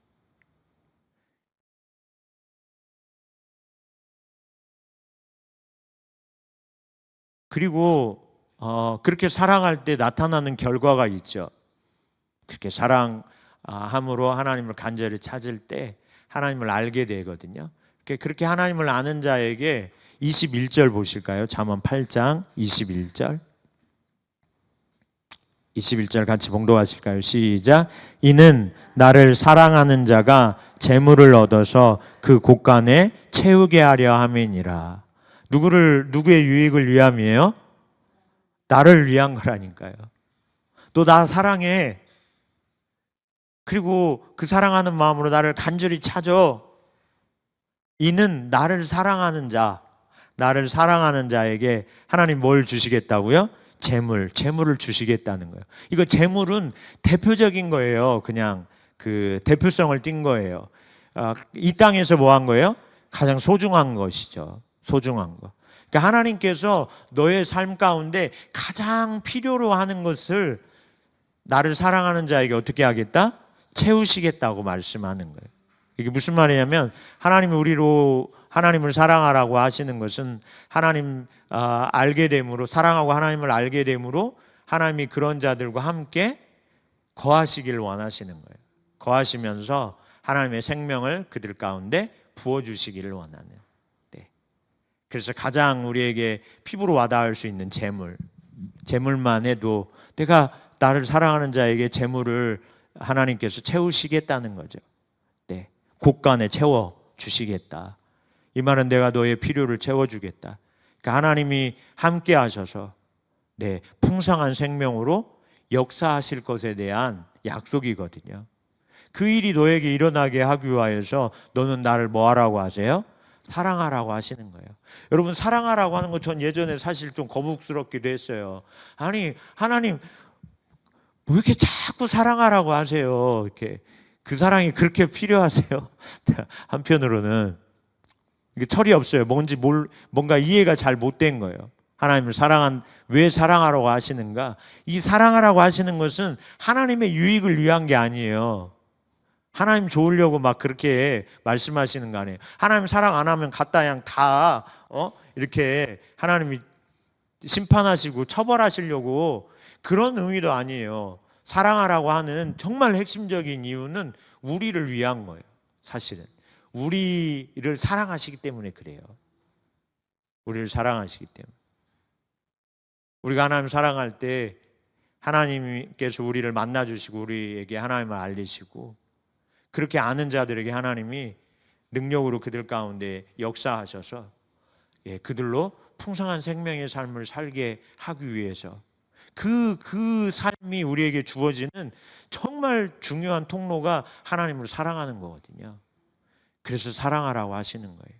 그리고 그렇게 사랑할 때 나타나는 결과가 있죠. 그렇게 사랑함으로 하나님을 간절히 찾을 때 하나님을 알게 되거든요. 그렇게 하나님을 아는 자에게 21절 보실까요? 잠언 8장 21절. 21절 같이 봉독하실까요? 시작. 이는 나를 사랑하는 자가 재물을 얻어서 그 곳간에 채우게 하려 함이니라. 누구의 유익을 위함이에요? 나를 위한 거라니까요. 너 나 사랑해. 그리고 그 사랑하는 마음으로 나를 간절히 찾아. 이는 나를 사랑하는 자에게 하나님 뭘 주시겠다고요? 재물을 주시겠다는 거예요. 이거 재물은 대표적인 거예요. 그냥 그 대표성을 띈 거예요. 이 땅에서 뭐 한 거예요? 가장 소중한 것이죠. 소중한 거. 그러니까 하나님께서 너의 삶 가운데 가장 필요로 하는 것을 나를 사랑하는 자에게 어떻게 하겠다? 채우시겠다고 말씀하는 거예요. 이게 무슨 말이냐면 하나님이 하나님을 사랑하라고 하시는 것은 하나님 알게 됨으로, 사랑하고 하나님을 알게 됨으로 하나님이 그런 자들과 함께 거하시길 원하시는 거예요. 거하시면서 하나님의 생명을 그들 가운데 부어주시기를 원하는. 그래서 가장 우리에게 피부로 와닿을 수 있는 재물만 해도 내가 나를 사랑하는 자에게 재물을 하나님께서 채우시겠다는 거죠. 곳간에 채워주시겠다. 이 말은 내가 너의 필요를 채워주겠다. 그러니까 하나님이 함께 하셔서 풍성한 생명으로 역사하실 것에 대한 약속이거든요. 그 일이 너에게 일어나게 하기 위하여서 너는 나를 뭐 하라고 하세요? 사랑하라고 하시는 거예요. 여러분, 사랑하라고 하는 거 전 예전에 사실 좀 거북스럽기도 했어요. 아니, 하나님 왜 이렇게 자꾸 사랑하라고 하세요? 이렇게 그 사랑이 그렇게 필요하세요? 한편으로는 이게 철이 없어요. 뭔가 이해가 잘 못된 거예요. 하나님을 왜 사랑하라고 하시는가? 이 사랑하라고 하시는 것은 하나님의 유익을 위한 게 아니에요. 하나님 좋으려고 막 그렇게 말씀하시는 거 아니에요. 하나님 사랑 안 하면 갖다 그냥 다 이렇게 하나님이 심판하시고 처벌하시려고 그런 의미도 아니에요. 사랑하라고 하는 정말 핵심적인 이유는 우리를 위한 거예요. 사실은 우리를 사랑하시기 때문에 그래요. 우리를 사랑하시기 때문에. 우리가 하나님 사랑할 때 하나님께서 우리를 만나주시고 우리에게 하나님을 알리시고, 그렇게 아는 자들에게 하나님이 능력으로 그들 가운데 역사하셔서 그들로 풍성한 생명의 삶을 살게 하기 위해서 그 삶이 우리에게 주어지는 정말 중요한 통로가 하나님을 사랑하는 거거든요. 그래서 사랑하라고 하시는 거예요.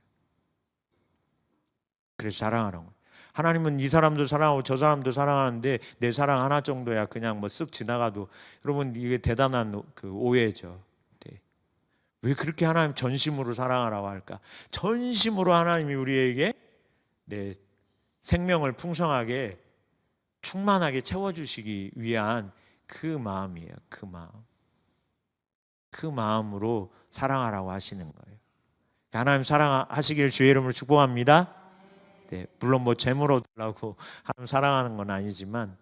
그래서 사랑하라고. 하나님은 이 사람도 사랑하고 저 사람도 사랑하는데 내 사랑 하나 정도야 그냥 뭐 쓱 지나가도, 여러분 이게 대단한 그 오해죠. 왜 그렇게 하나님 전심으로 사랑하라고 할까? 전심으로 하나님이 우리에게 생명을 풍성하게 충만하게 채워주시기 위한 그 마음이에요. 그 마음. 그 마음으로 사랑하라고 하시는 거예요. 하나님 사랑하시길 주의 이름으로 축복합니다. 물론 뭐 재물 얻으려고 하나님 사랑하는 건 아니지만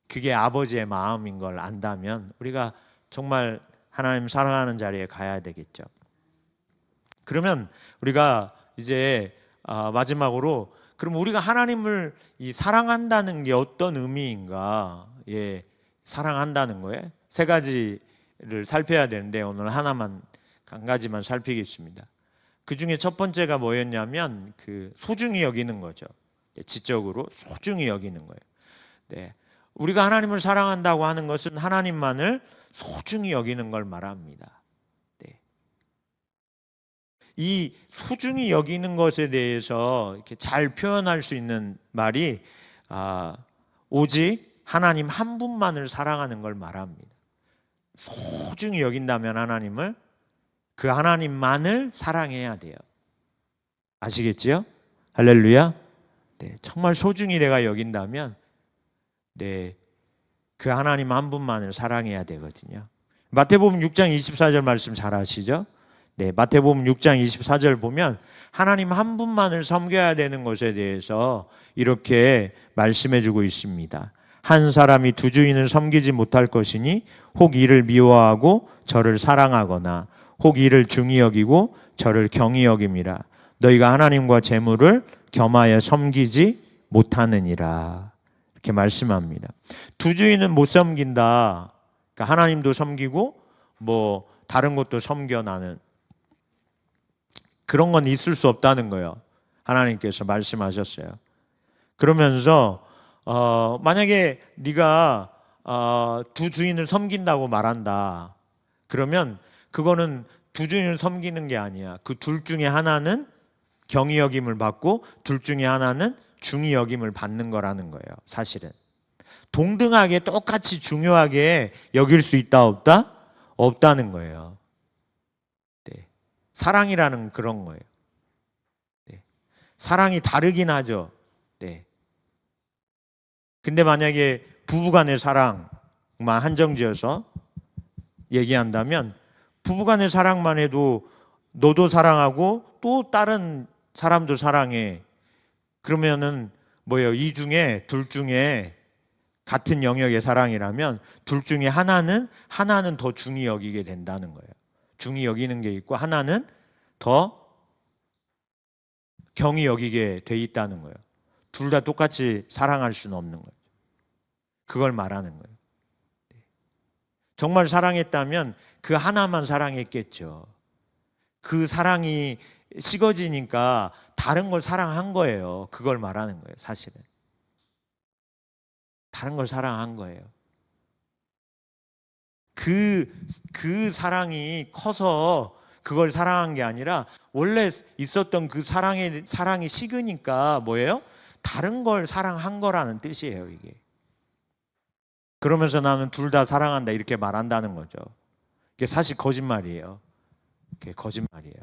그게 아버지의 마음인 걸 안다면 우리가 정말 하나님 사랑하는 자리에 가야 되겠죠. 그러면 우리가 이제 마지막으로, 그럼 우리가 하나님을 사랑한다는 게 어떤 의미인가? 사랑한다는 거에 세 가지를 살펴야 되는데 오늘 한 가지만 살피겠습니다. 그 중에 첫 번째가 뭐였냐면 소중히 여기는 거죠. 지적으로 소중히 여기는 거예요. 우리가 하나님을 사랑한다고 하는 것은 하나님만을 소중히 여기는 걸 말합니다. 이 소중히 여기는 것에 대해서 이렇게 잘 표현할 수 있는 말이 오직 하나님 한 분만을 사랑하는 걸 말합니다. 소중히 여긴다면 하나님을, 그 하나님만을 사랑해야 돼요. 아시겠지요? 할렐루야. 정말 소중히 내가 여긴다면 그 하나님 한 분만을 사랑해야 되거든요. 마태복음 6장 24절 말씀 잘 아시죠? 마태복음 6장 24절 보면 하나님 한 분만을 섬겨야 되는 것에 대해서 이렇게 말씀해 주고 있습니다. 한 사람이 두 주인을 섬기지 못할 것이니 혹 이를 미워하고 저를 사랑하거나 혹 이를 중히 여기고 저를 경히 여김이라. 너희가 하나님과 재물을 겸하여 섬기지 못하느니라. 이렇게 말씀합니다. 두 주인은 못 섬긴다. 그러니까 하나님도 섬기고 뭐 다른 것도 섬겨 나는 그런 건 있을 수 없다는 거예요. 하나님께서 말씀하셨어요. 그러면서 만약에 네가 두 주인을 섬긴다고 말한다. 그러면 그거는 두 주인을 섬기는 게 아니야. 그 둘 중에 하나는 경히 여김을 받고 둘 중에 하나는 중히 여김을 받는 거라는 거예요. 사실은 동등하게 똑같이 중요하게 여길 수 있다 없다? 없다는 거예요. 네. 사랑이라는 그런 거예요. 네. 사랑이 다르긴 하죠. 네. 근데 만약에 부부간의 사랑만 한정지어서 얘기한다면 부부간의 사랑만 해도 너도 사랑하고 또 다른 사람도 사랑해. 그러면은 뭐예요? 이 중에 둘 중에 같은 영역의 사랑이라면 둘 중에 하나는 더 중히 여기게 된다는 거예요. 중히 여기는 게 있고 하나는 더 경히 여기게 돼 있다는 거예요. 둘 다 똑같이 사랑할 수는 없는 거예요. 그걸 말하는 거예요. 정말 사랑했다면 그 하나만 사랑했겠죠. 그 사랑이 식어지니까 다른 걸 사랑한 거예요. 그걸 말하는 거예요. 사실은 다른 걸 사랑한 거예요. 그 사랑이 커서 그걸 사랑한 게 아니라 원래 있었던 그 사랑이 식으니까 뭐예요? 다른 걸 사랑한 거라는 뜻이에요. 이게. 그러면서 나는 둘 다 사랑한다 이렇게 말한다는 거죠. 이게 사실 거짓말이에요. 그게 거짓말이에요.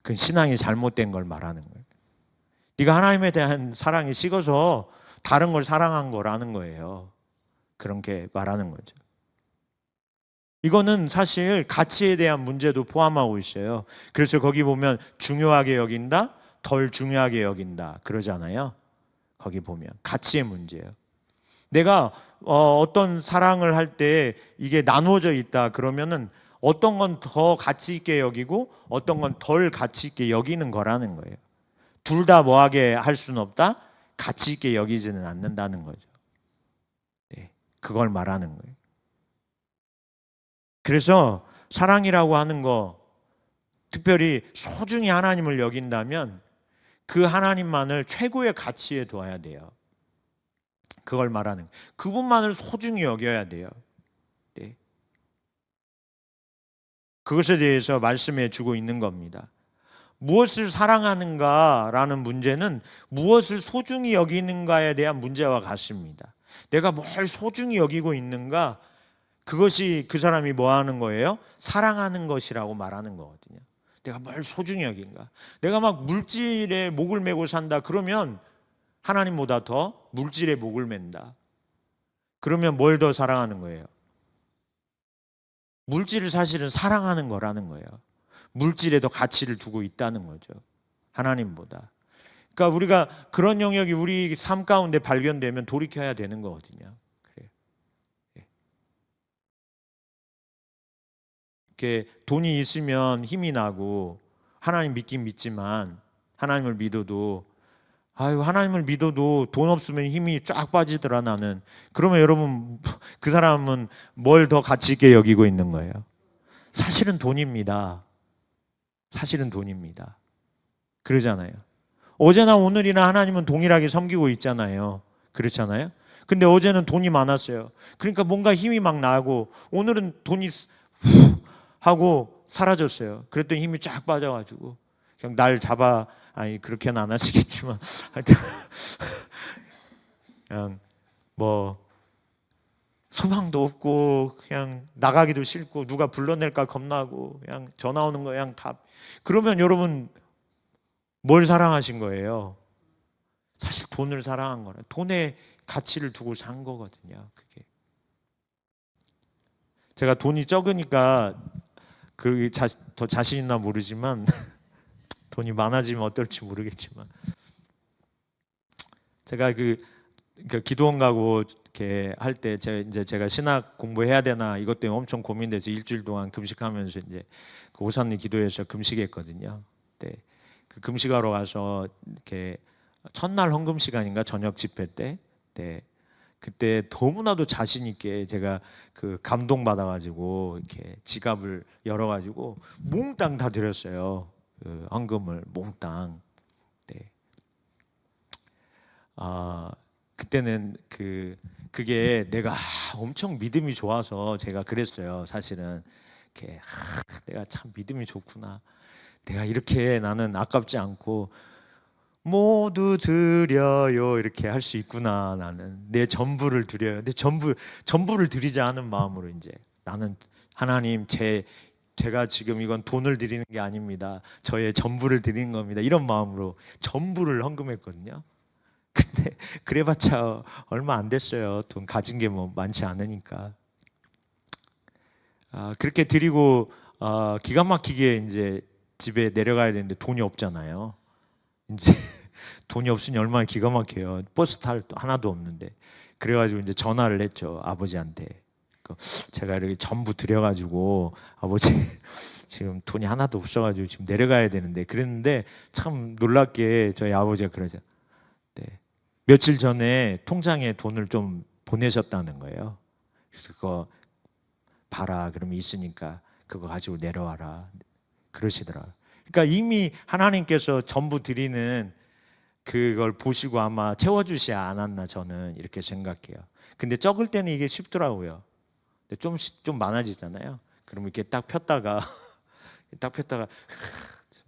그건 신앙이 잘못된 걸 말하는 거예요. 네가 하나님에 대한 사랑이 식어서 다른 걸 사랑한 거라는 거예요. 그렇게 말하는 거죠. 이거는 사실 가치에 대한 문제도 포함하고 있어요. 그래서 거기 보면 중요하게 여긴다, 덜 중요하게 여긴다 그러잖아요. 거기 보면 가치의 문제예요. 내가 어떤 사랑을 할 때 이게 나누어져 있다 그러면은 어떤 건 더 가치 있게 여기고 어떤 건 덜 가치 있게 여기는 거라는 거예요. 둘 다 뭐하게 할 수는 없다? 가치 있게 여기지는 않는다는 거죠. 네, 그걸 말하는 거예요. 그래서 사랑이라고 하는 거 특별히 소중히 하나님을 여긴다면 그 하나님만을 최고의 가치에 두어야 돼요. 그걸 말하는 거예요. 그분만을 소중히 여겨야 돼요. 네. 그것에 대해서 말씀해 주고 있는 겁니다. 무엇을 사랑하는가라는 문제는 무엇을 소중히 여기는가에 대한 문제와 같습니다. 내가 뭘 소중히 여기고 있는가, 그것이 그 사람이 뭐 하는 거예요? 사랑하는 것이라고 말하는 거거든요. 내가 뭘 소중히 여긴가. 내가 막 물질에 목을 메고 산다 그러면 하나님보다 더 물질에 목을 맨다. 그러면 뭘 더 사랑하는 거예요? 물질을 사실은 사랑하는 거라는 거예요. 물질에 더 가치를 두고 있다는 거죠. 하나님보다. 그러니까 우리가 그런 영역이 우리 삶 가운데 발견되면 돌이켜야 되는 거거든요. 그래요. 이렇게 돈이 있으면 힘이 나고 하나님 믿긴 믿지만 하나님을 믿어도 하나님을 믿어도 돈 없으면 힘이 쫙 빠지더라 나는. 그러면 여러분 그 사람은 뭘 더 가치 있게 여기고 있는 거예요? 사실은 돈입니다. 사실은 돈입니다. 그러잖아요. 어제나 오늘이나 하나님은 동일하게 섬기고 있잖아요. 그렇잖아요. 근데 어제는 돈이 많았어요. 그러니까 뭔가 힘이 막 나고 오늘은 돈이 후 하고 사라졌어요. 그랬더니 힘이 쫙 빠져가지고 그냥 날 잡아, 아니 그렇게는 안 하시겠지만 하여튼 그냥 뭐 소망도 없고 그냥 나가기도 싫고 누가 불러낼까 겁나고 그냥 전화 오는 거 그냥 다. 그러면 여러분 뭘 사랑하신 거예요? 사실 돈을 사랑한 거예요. 돈에 가치를 두고 산 거거든요. 그게. 제가 돈이 적으니까 더 자신 있나 모르지만 돈이 많아지면 어떨지 모르겠지만 제가 그 기도원 가고 이렇게 할 때 제가 신학 공부해야 되나 이것 때문에 엄청 고민돼서 일주일 동안 금식하면서 이제 그 오산리 기도회에서 금식했거든요. 네. 그 금식하러 가서 이렇게 첫날 헌금 시간인가 저녁 집회 때 네. 그때 너무나도 자신 있게 제가 그 감동 받아가지고 이렇게 지갑을 열어가지고 몽땅 다 드렸어요. 그 헌금을 몽땅. 네. 아 그때는 그게 내가 엄청 믿음이 좋아서 제가 그랬어요. 사실은 이렇게 내가 참 믿음이 좋구나. 내가 이렇게 나는 아깝지 않고 모두 드려요 이렇게 할 수 있구나. 나는 내 전부를 드려요. 근데 전부를 드리지 않은 마음으로 이제 나는 하나님 제가 지금 이건 돈을 드리는 게 아닙니다. 저의 전부를 드리는 겁니다. 이런 마음으로 전부를 헌금했거든요. 근데 그래봤자 얼마 안 됐어요. 돈 가진 게 뭐 많지 않으니까. 그렇게 드리고 기가 막히게 이제 집에 내려가야 되는데 돈이 없잖아요. 이제 돈이 없으니 얼마나 기가 막혀요. 버스 탈 하나도 없는데. 그래가지고 이제 전화를 했죠. 아버지한테. 제가 이렇게 전부 드려가지고 아버지 지금 돈이 하나도 없어가지고 지금 내려가야 되는데 그랬는데 참 놀랍게 저희 아버지가 그러죠. 네. 며칠 전에 통장에 돈을 좀 보내셨다는 거예요. 그래서 그거 봐라. 그러면 있으니까 그거 가지고 내려와라. 그러시더라고요. 그러니까 이미 하나님께서 전부 드리는 그걸 보시고 아마 채워주시지 않았나 저는 이렇게 생각해요. 근데 적을 때는 이게 쉽더라고요. 근데 좀 많아지잖아요. 그럼 이렇게 딱 폈다가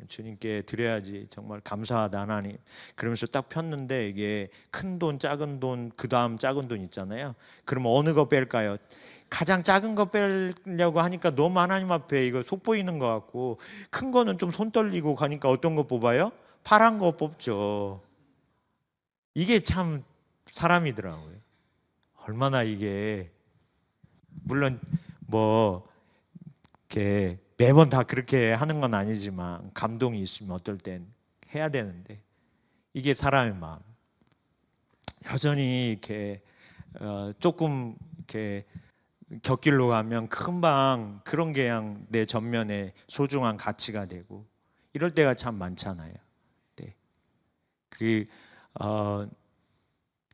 주님께 드려야지 정말 감사하다 하나님 그러면서 딱 폈는데 이게 큰 돈 작은 돈 그 다음 작은 돈 있잖아요. 그러면 어느 거 뺄까요? 가장 작은 거 빼려고 하니까 너무 하나님 앞에 이거 속보이는 것 같고 큰 거는 좀 손 떨리고 가니까 어떤 거 뽑아요? 파란 거 뽑죠. 이게 참 사람이더라고요. 얼마나 이게 물론 뭐 이렇게 매번 다 그렇게 하는 건 아니지만 감동이 있으면 어떨 땐 해야 되는데 이게 사람의 마음. 여전히 이렇게 조금 이렇게 곁길로 가면 금방 그런 게 그냥 내 전면에 소중한 가치가 되고 이럴 때가 참 많잖아요. 네. 그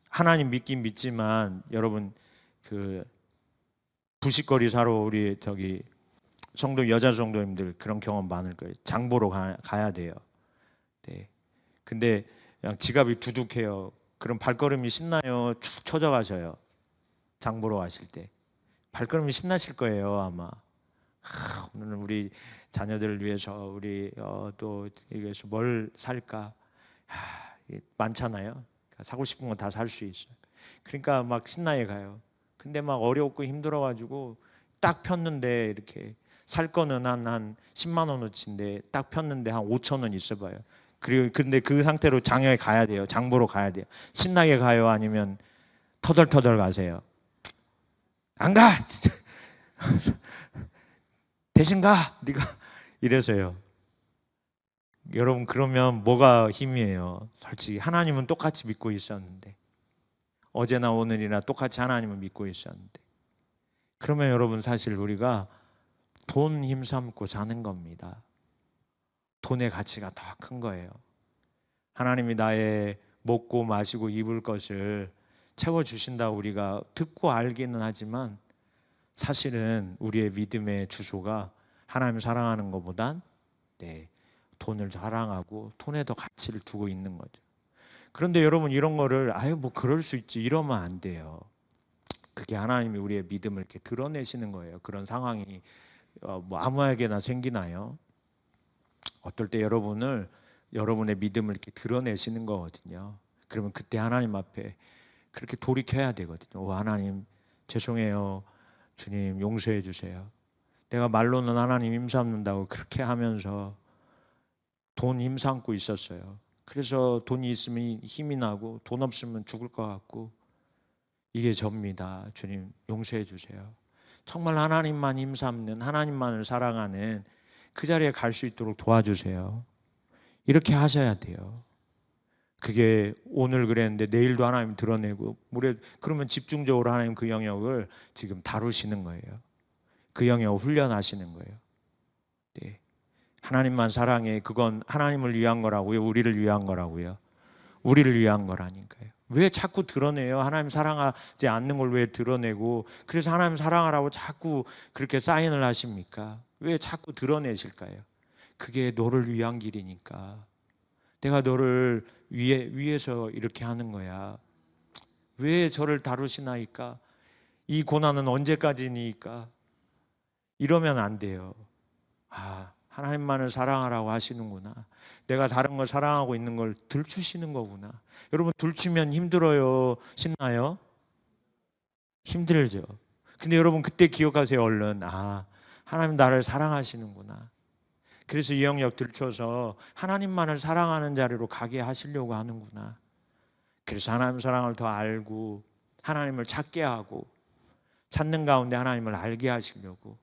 하나님 믿긴 믿지만 여러분 그 부싯거리 사러 우리 저기 성도 여자 성도님들 그런 경험 많을 거예요. 장 보러 가야 돼요. 네. 근데 그냥 지갑이 두둑해요. 그럼 발걸음이 신나요? 축 처져 가셔요. 장 보러 가실 때 발걸음이 신나실 거예요 아마. 오늘은 우리 자녀들을 위해서 우리 또 이게서 뭘 살까 많잖아요. 사고 싶은 건 다 살 수 있어요. 그러니까 막 신나게 가요. 근데 막 어렵고 힘들어가지고 딱 폈는데 이렇게 살 거는 한 10만 원어치인데 딱 폈는데 한 5천 원 있어봐요. 그리고 근데 그 상태로 장에 가야 돼요. 장 보러 가야 돼요. 신나게 가요? 아니면 터덜터덜 가세요? 안 가! 대신 가! 네가 이래서요. 여러분 그러면 뭐가 힘이에요? 솔직히 하나님은 똑같이 믿고 있었는데 어제나 오늘이나 똑같이 하나님을 믿고 있었는데 그러면 여러분 사실 우리가 돈 힘삼고 사는 겁니다. 돈의 가치가 더 큰 거예요. 하나님이 나의 먹고 마시고 입을 것을 채워주신다고 우리가 듣고 알기는 하지만 사실은 우리의 믿음의 주소가 하나님을 사랑하는 것보단 돈을 사랑하고 돈에 더 가치를 두고 있는 거죠. 그런데 여러분 이런 거를 아유 뭐 그럴 수 있지 이러면 안 돼요. 그게 하나님이 우리의 믿음을 이렇게 드러내시는 거예요. 그런 상황이 뭐 아무에게나 생기나요? 어떨 때 여러분의 믿음을 이렇게 드러내시는 거거든요. 그러면 그때 하나님 앞에 그렇게 돌이켜야 되거든요. 오, 하나님 죄송해요. 주님 용서해 주세요. 내가 말로는 하나님 힘삼는다고 그렇게 하면서 돈 힘삼고 있었어요. 그래서 돈이 있으면 힘이 나고 돈 없으면 죽을 것 같고 이게 접니다. 주님 용서해 주세요. 정말 하나님만 힘삼는 하나님만을 사랑하는 그 자리에 갈 수 있도록 도와주세요. 이렇게 하셔야 돼요. 그게 오늘 그랬는데 내일도 하나님 드러내고 그러면 집중적으로 하나님 그 영역을 지금 다루시는 거예요. 그 영역을 훈련하시는 거예요. 네. 하나님만 사랑해. 그건 하나님을 위한 거라고요. 우리를 위한 거라고요. 우리를 위한 거라니까요. 왜 자꾸 드러내요? 하나님 사랑하지 않는 걸 왜 드러내고, 그래서 하나님 사랑하라고 자꾸 그렇게 사인을 하십니까? 왜 자꾸 드러내실까요? 그게 너를 위한 길이니까. 내가 너를 위해서 이렇게 하는 거야. 왜 저를 다루시나이까? 이 고난은 언제까지니까? 이러면 안 돼요. 하나님만을 사랑하라고 하시는구나. 내가 다른 걸 사랑하고 있는 걸 들추시는 거구나. 여러분, 들추면 힘들어요? 신나요? 힘들죠. 근데 여러분, 그때 기억하세요. 얼른 하나님 나를 사랑하시는구나. 그래서 이 영역 들춰서 하나님만을 사랑하는 자리로 가게 하시려고 하는구나. 그래서 하나님 사랑을 더 알고 하나님을 찾게 하고, 찾는 가운데 하나님을 알게 하시려고,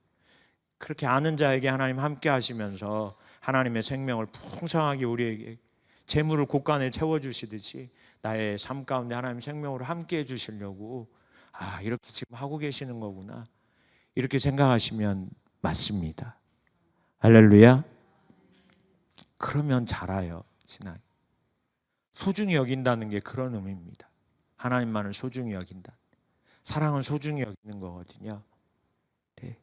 그렇게 아는 자에게 하나님 함께 하시면서 하나님의 생명을 풍성하게 우리에게 재물을 곳간에 채워주시듯이 나의 삶 가운데 하나님 생명으로 함께 해주시려고 이렇게 지금 하고 계시는 거구나, 이렇게 생각하시면 맞습니다. 할렐루야. 그러면 자라요. 신앙이 소중히 여긴다는 게 그런 의미입니다. 하나님만을 소중히 여긴다. 사랑은 소중히 여기는 거거든요. 네.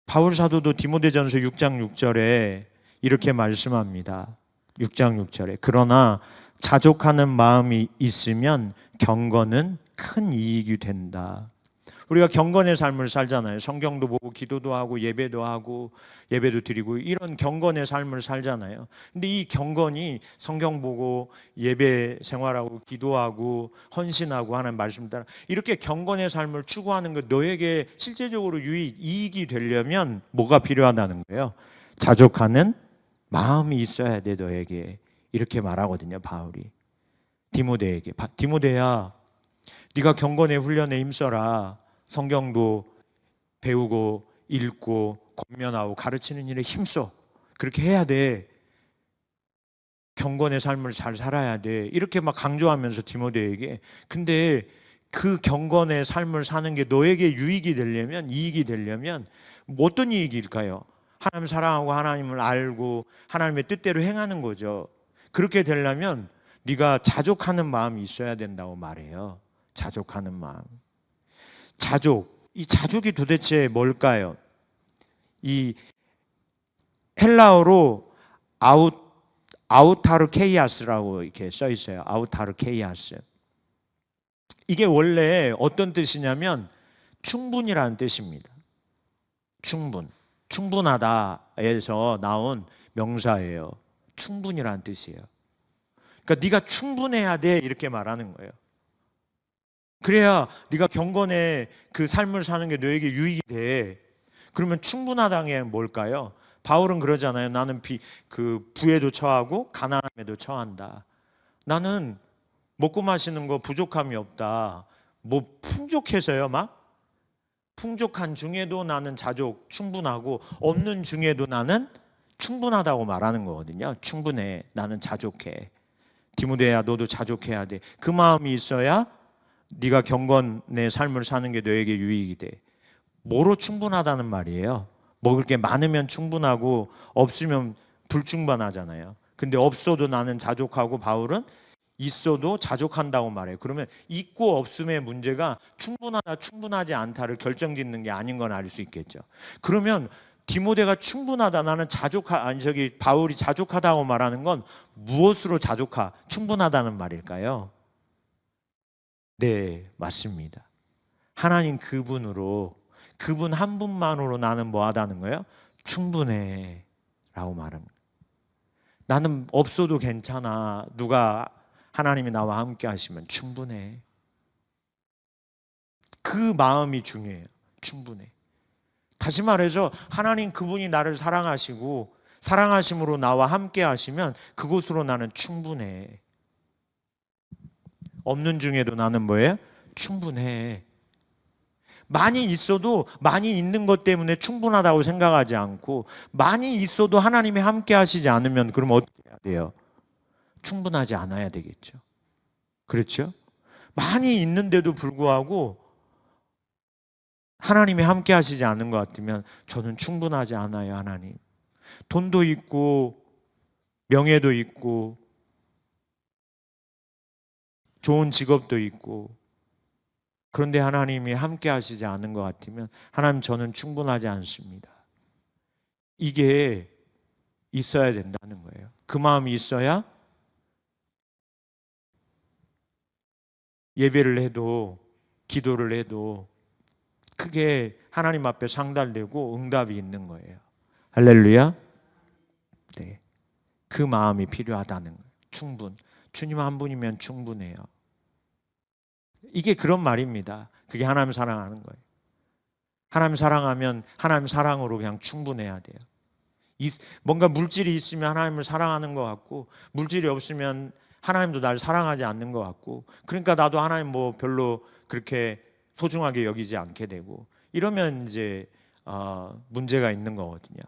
바울 사도도 디모데전서 6장 6절에 이렇게 말씀합니다. 6장 6절에 그러나 자족하는 마음이 있으면 경건은 큰 이익이 된다. 우리가 경건의 삶을 살잖아요. 성경도 보고 기도도 하고 예배도 드리고 이런 경건의 삶을 살잖아요. 근데 이 경건이 성경 보고 예배 생활하고 기도하고 헌신하고 하는 말씀 따라 이렇게 경건의 삶을 추구하는 것, 너에게 실제적으로 이익이 되려면 뭐가 필요하다는 거예요? 자족하는 마음이 있어야 돼, 너에게. 이렇게 말하거든요, 바울이 디모데에게. 디모데야, 네가 경건의 훈련에 힘써라. 성경도 배우고 읽고 권면하고 가르치는 일에 힘써. 그렇게 해야 돼. 경건의 삶을 잘 살아야 돼. 이렇게 막 강조하면서 디모데에게. 근데 그 경건의 삶을 사는 게 너에게 이익이 되려면 어떤 이익일까요? 하나님 사랑하고 하나님을 알고 하나님의 뜻대로 행하는 거죠. 그렇게 되려면 네가 자족하는 마음이 있어야 된다고 말해요. 자족하는 마음. 이 자족이 도대체 뭘까요? 이 헬라어로 아우타르케이아스라고 이렇게 써 있어요. 아우타르케이아스. 이게 원래 어떤 뜻이냐면 충분이라는 뜻입니다. 충분하다에서 나온 명사예요. 충분이라는 뜻이에요. 그러니까 네가 충분해야 돼, 이렇게 말하는 거예요. 그래야 네가 경건의 그 삶을 사는 게 너에게 유익이 돼. 그러면 충분하다는 게 뭘까요? 바울은 그러잖아요. 나는 부에도 처하고 가난함에도 처한다. 나는 먹고 마시는 거 부족함이 없다. 뭐 풍족해서요, 막 풍족한 중에도 나는 충분하고 없는 중에도 나는 충분하다고 말하는 거거든요. 충분해. 나는 자족해. 디모데야, 너도 자족해야 돼. 그 마음이 있어야 네가 경건의 삶을 사는 게 너에게 유익이 돼. 뭐로 충분하다는 말이에요? 먹을 게 많으면 충분하고 없으면 불충분하잖아요. 근데 없어도 나는 자족하고, 바울은 있어도 자족한다고 말해요. 그러면 있고 없음의 문제가 충분하다 충분하지 않다를 결정짓는 게 아닌 건 알 수 있겠죠. 그러면 디모데가 충분하다, 나는 바울이 자족하다고 말하는 건 무엇으로 충분하다는 말일까요? 네, 맞습니다. 하나님 그분 한 분만으로 나는 뭐 하다는 거예요? 충분해 라고 말합니다. 나는 없어도 괜찮아. 하나님이 나와 함께 하시면 충분해. 그 마음이 중요해요. 충분해. 다시 말해서 하나님 그분이 나를 사랑하시고 사랑하심으로 나와 함께 하시면 그곳으로 나는 충분해. 없는 중에도 나는 뭐예요? 충분해. 많이 있어도 많이 있는 것 때문에 충분하다고 생각하지 않고, 많이 있어도 하나님이 함께 하시지 않으면 그럼 어떻게 해야 돼요? 충분하지 않아야 되겠죠. 그렇죠? 많이 있는데도 불구하고 하나님이 함께 하시지 않는 것 같으면 저는 충분하지 않아요, 하나님. 돈도 있고 명예도 있고 좋은 직업도 있고, 그런데 하나님이 함께 하시지 않은 것 같으면 하나님, 저는 충분하지 않습니다. 이게 있어야 된다는 거예요. 그 마음이 있어야 예배를 해도 기도를 해도 크게 하나님 앞에 상달되고 응답이 있는 거예요. 할렐루야. 네. 그 마음이 필요하다는 거예요. 충분. 주님 한 분이면 충분해요. 이게 그런 말입니다. 그게 하나님 사랑하는 거예요. 하나님 사랑하면 하나님 사랑으로 그냥 충분해야 돼요. 뭔가 물질이 있으면 하나님을 사랑하는 것 같고, 물질이 없으면 하나님도 날 사랑하지 않는 것 같고, 그러니까 나도 하나님 뭐 별로 그렇게 소중하게 여기지 않게 되고, 이러면 이제 문제가 있는 거거든요.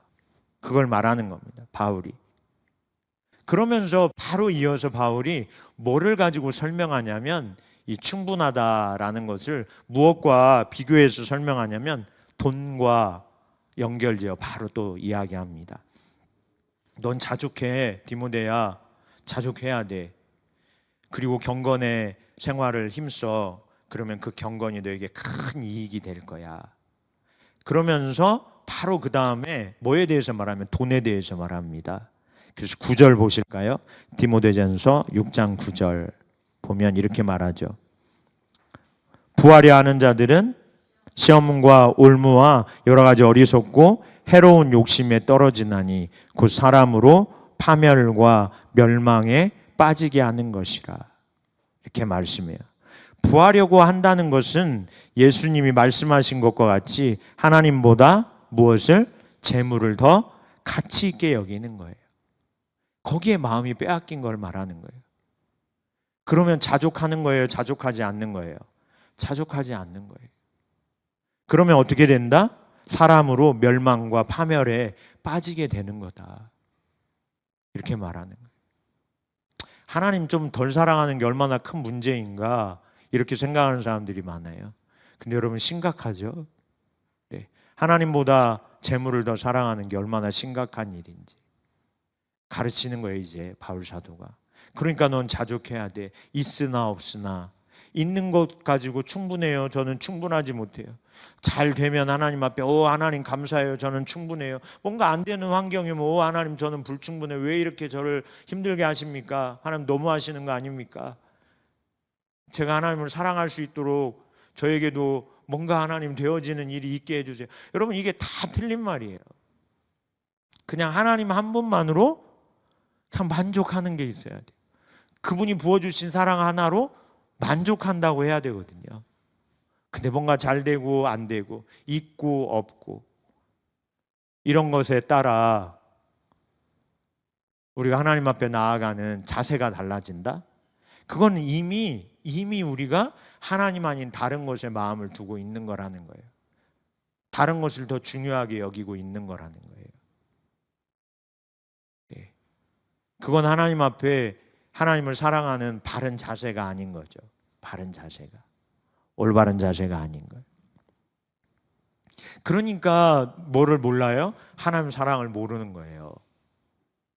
그걸 말하는 겁니다, 바울이. 그러면서 바로 이어서 바울이 뭐를 가지고 설명하냐면, 이 충분하다라는 것을 무엇과 비교해서 설명하냐면 돈과 연결지어 바로 또 이야기합니다. 넌 자족해, 디모데야. 자족해야 돼. 그리고 경건의 생활을 힘써. 그러면 그 경건이 너에게 큰 이익이 될 거야. 그러면서 바로 그 다음에 뭐에 대해서 말하면 돈에 대해서 말합니다. 그래서 9절 보실까요? 디모데전서 6장 9절 보면 이렇게 말하죠. 부하려 하는 자들은 시험과 올무와 여러 가지 어리석고 해로운 욕심에 떨어지나니 곧 사람으로 파멸과 멸망에 빠지게 하는 것이라. 이렇게 말씀해요. 부하려고 한다는 것은 예수님이 말씀하신 것과 같이 하나님보다 무엇을? 재물을 더 가치 있게 여기는 거예요. 거기에 마음이 빼앗긴 걸 말하는 거예요. 그러면 자족하는 거예요? 자족하지 않는 거예요? 자족하지 않는 거예요. 그러면 어떻게 된다? 사람으로 멸망과 파멸에 빠지게 되는 거다. 이렇게 말하는 거예요. 하나님 좀 덜 사랑하는 게 얼마나 큰 문제인가, 이렇게 생각하는 사람들이 많아요. 근데 여러분, 심각하죠? 네. 하나님보다 재물을 더 사랑하는 게 얼마나 심각한 일인지 가르치는 거예요, 이제 바울 사도가. 그러니까 넌 자족해야 돼. 있으나 없으나. 있는 것 가지고 충분해요. 저는 충분하지 못해요. 잘 되면 하나님 앞에 하나님 감사해요. 저는 충분해요. 뭔가 안 되는 환경이면 하나님 저는 불충분해요. 왜 이렇게 저를 힘들게 하십니까? 하나님 너무 하시는 거 아닙니까? 제가 하나님을 사랑할 수 있도록 저에게도 뭔가 하나님 되어지는 일이 있게 해주세요. 여러분, 이게 다 틀린 말이에요. 그냥 하나님 한 분만으로 그냥 만족하는 게 있어야 돼요. 그분이 부어주신 사랑 하나로 만족한다고 해야 되거든요. 근데 뭔가 잘 되고 안 되고 있고 없고 이런 것에 따라 우리가 하나님 앞에 나아가는 자세가 달라진다? 그건 이미 우리가 하나님 아닌 다른 것에 마음을 두고 있는 거라는 거예요. 다른 것을 더 중요하게 여기고 있는 거라는 거예요. 예. 그건 하나님 앞에 하나님을 사랑하는 바른 자세가 아닌 거죠. 바른 자세가. 올바른 자세가 아닌 거예요. 그러니까 뭐를 몰라요? 하나님 사랑을 모르는 거예요.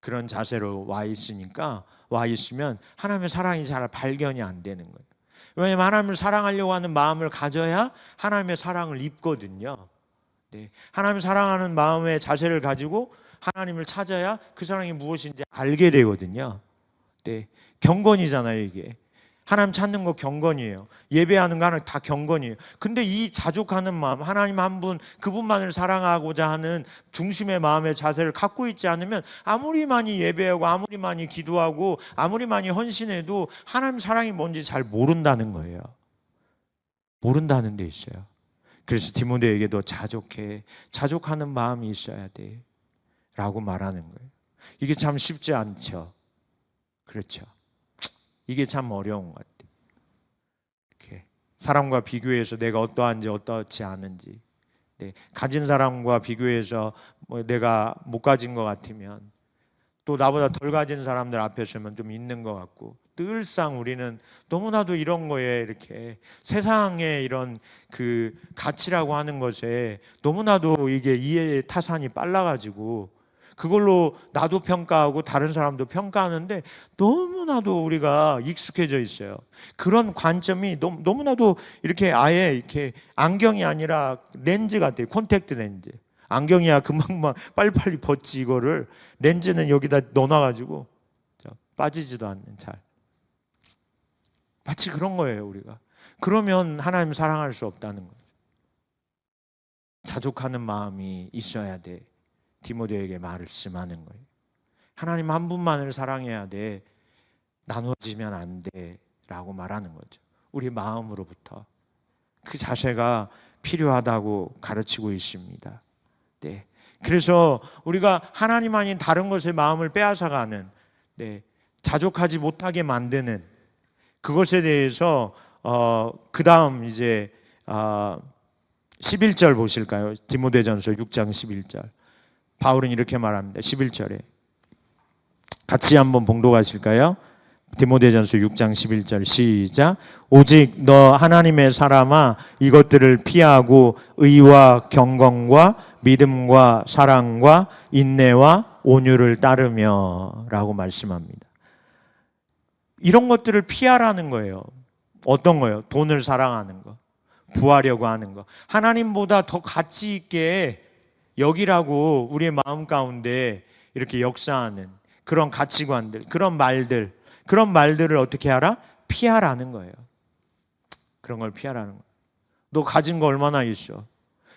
그런 자세로 와 있으면 하나님의 사랑이 잘 발견이 안 되는 거예요. 왜냐하면 하나님을 사랑하려고 하는 마음을 가져야 하나님의 사랑을 입거든요. 네. 하나님을 사랑하는 마음의 자세를 가지고 하나님을 찾아야 그 사랑이 무엇인지 알게 되거든요. 네. 경건이잖아요, 이게. 하나님 찾는 거 경건이에요. 예배하는 거 하나 다 경건이에요. 근데 이 자족하는 마음, 하나님 한 분, 그분만을 사랑하고자 하는 중심의 마음의 자세를 갖고 있지 않으면 아무리 많이 예배하고 아무리 많이 기도하고 아무리 많이 헌신해도 하나님 사랑이 뭔지 잘 모른다는 거예요. 모른다는 데 있어요. 그래서 디모데에게도 자족하는 마음이 있어야 돼 라고 말하는 거예요. 이게 참 쉽지 않죠. 그렇죠. 이게 참 어려운 것 같아요. 이렇게 사람과 비교해서 내가 어떠한지 어떻지 않은지, 네. 가진 사람과 비교해서 내가 못 가진 것 같으면 또 나보다 덜 가진 사람들 앞에 서면 좀 있는 것 같고, 늘상 우리는 너무나도 이런 거에 이렇게 세상의 이런 가치라고 하는 것에 너무나도 이게 이해의 타산이 빨라가지고 그걸로 나도 평가하고 다른 사람도 평가하는데 너무나도 우리가 익숙해져 있어요. 그런 관점이 너무나도 이렇게 아예 이렇게 안경이 아니라 렌즈 같아요. 콘택트 렌즈. 안경이야 금방 막 빨리빨리 벗지, 이거를 렌즈는 여기다 넣어놔가지고 빠지지도 않는, 잘. 마치 그런 거예요, 우리가. 그러면 하나님 사랑할 수 없다는 거죠. 자족하는 마음이 있어야 돼. 디모데에게 말씀하는 거예요. 하나님 한 분만을 사랑해야 돼. 나누어지면 안 돼 라고 말하는 거죠. 우리 마음으로부터 그 자세가 필요하다고 가르치고 있습니다. 네. 그래서 우리가 하나님 아닌 다른 것에 마음을 빼앗아가는, 네, 자족하지 못하게 만드는 그것에 대해서 그 다음 이제 11절 보실까요? 디모데전서 6장 11절. 바울은 이렇게 말합니다. 11절에 같이 한번 봉독하실까요? 디모데전서 6장 11절 시작. 오직 너 하나님의 사람아 이것들을 피하고 의와 경건과 믿음과 사랑과 인내와 온유를 따르며 라고 말씀합니다. 이런 것들을 피하라는 거예요. 어떤 거예요? 돈을 사랑하는 거, 부하려고 하는 거, 하나님보다 더 가치 있게 여기라고 우리의 마음 가운데 이렇게 역사하는 그런 가치관들, 그런 말들을 어떻게 하라? 피하라는 거예요. 그런 걸 피하라는 거예요. 너 가진 거 얼마나 있어?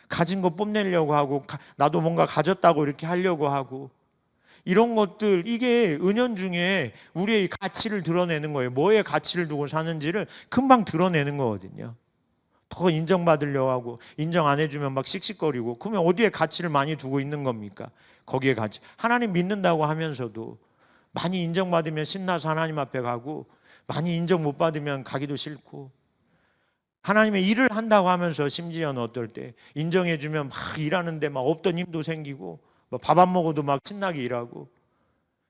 가진 거 뽐내려고 하고, 나도 뭔가 가졌다고 이렇게 하려고 하고, 이런 것들, 이게 은연중에 우리의 가치를 드러내는 거예요. 뭐에 가치를 두고 사는지를 금방 드러내는 거거든요. 더 인정받으려고 하고, 인정 안 해주면 막 씩씩거리고, 그러면 어디에 가치를 많이 두고 있는 겁니까? 거기에 가치. 하나님 믿는다고 하면서도 많이 인정받으면 신나서 하나님 앞에 가고, 많이 인정 못 받으면 가기도 싫고, 하나님의 일을 한다고 하면서 심지어는 어떨 때 인정해주면 막 일하는데 막 없던 힘도 생기고, 밥 안 먹어도 막 신나게 일하고,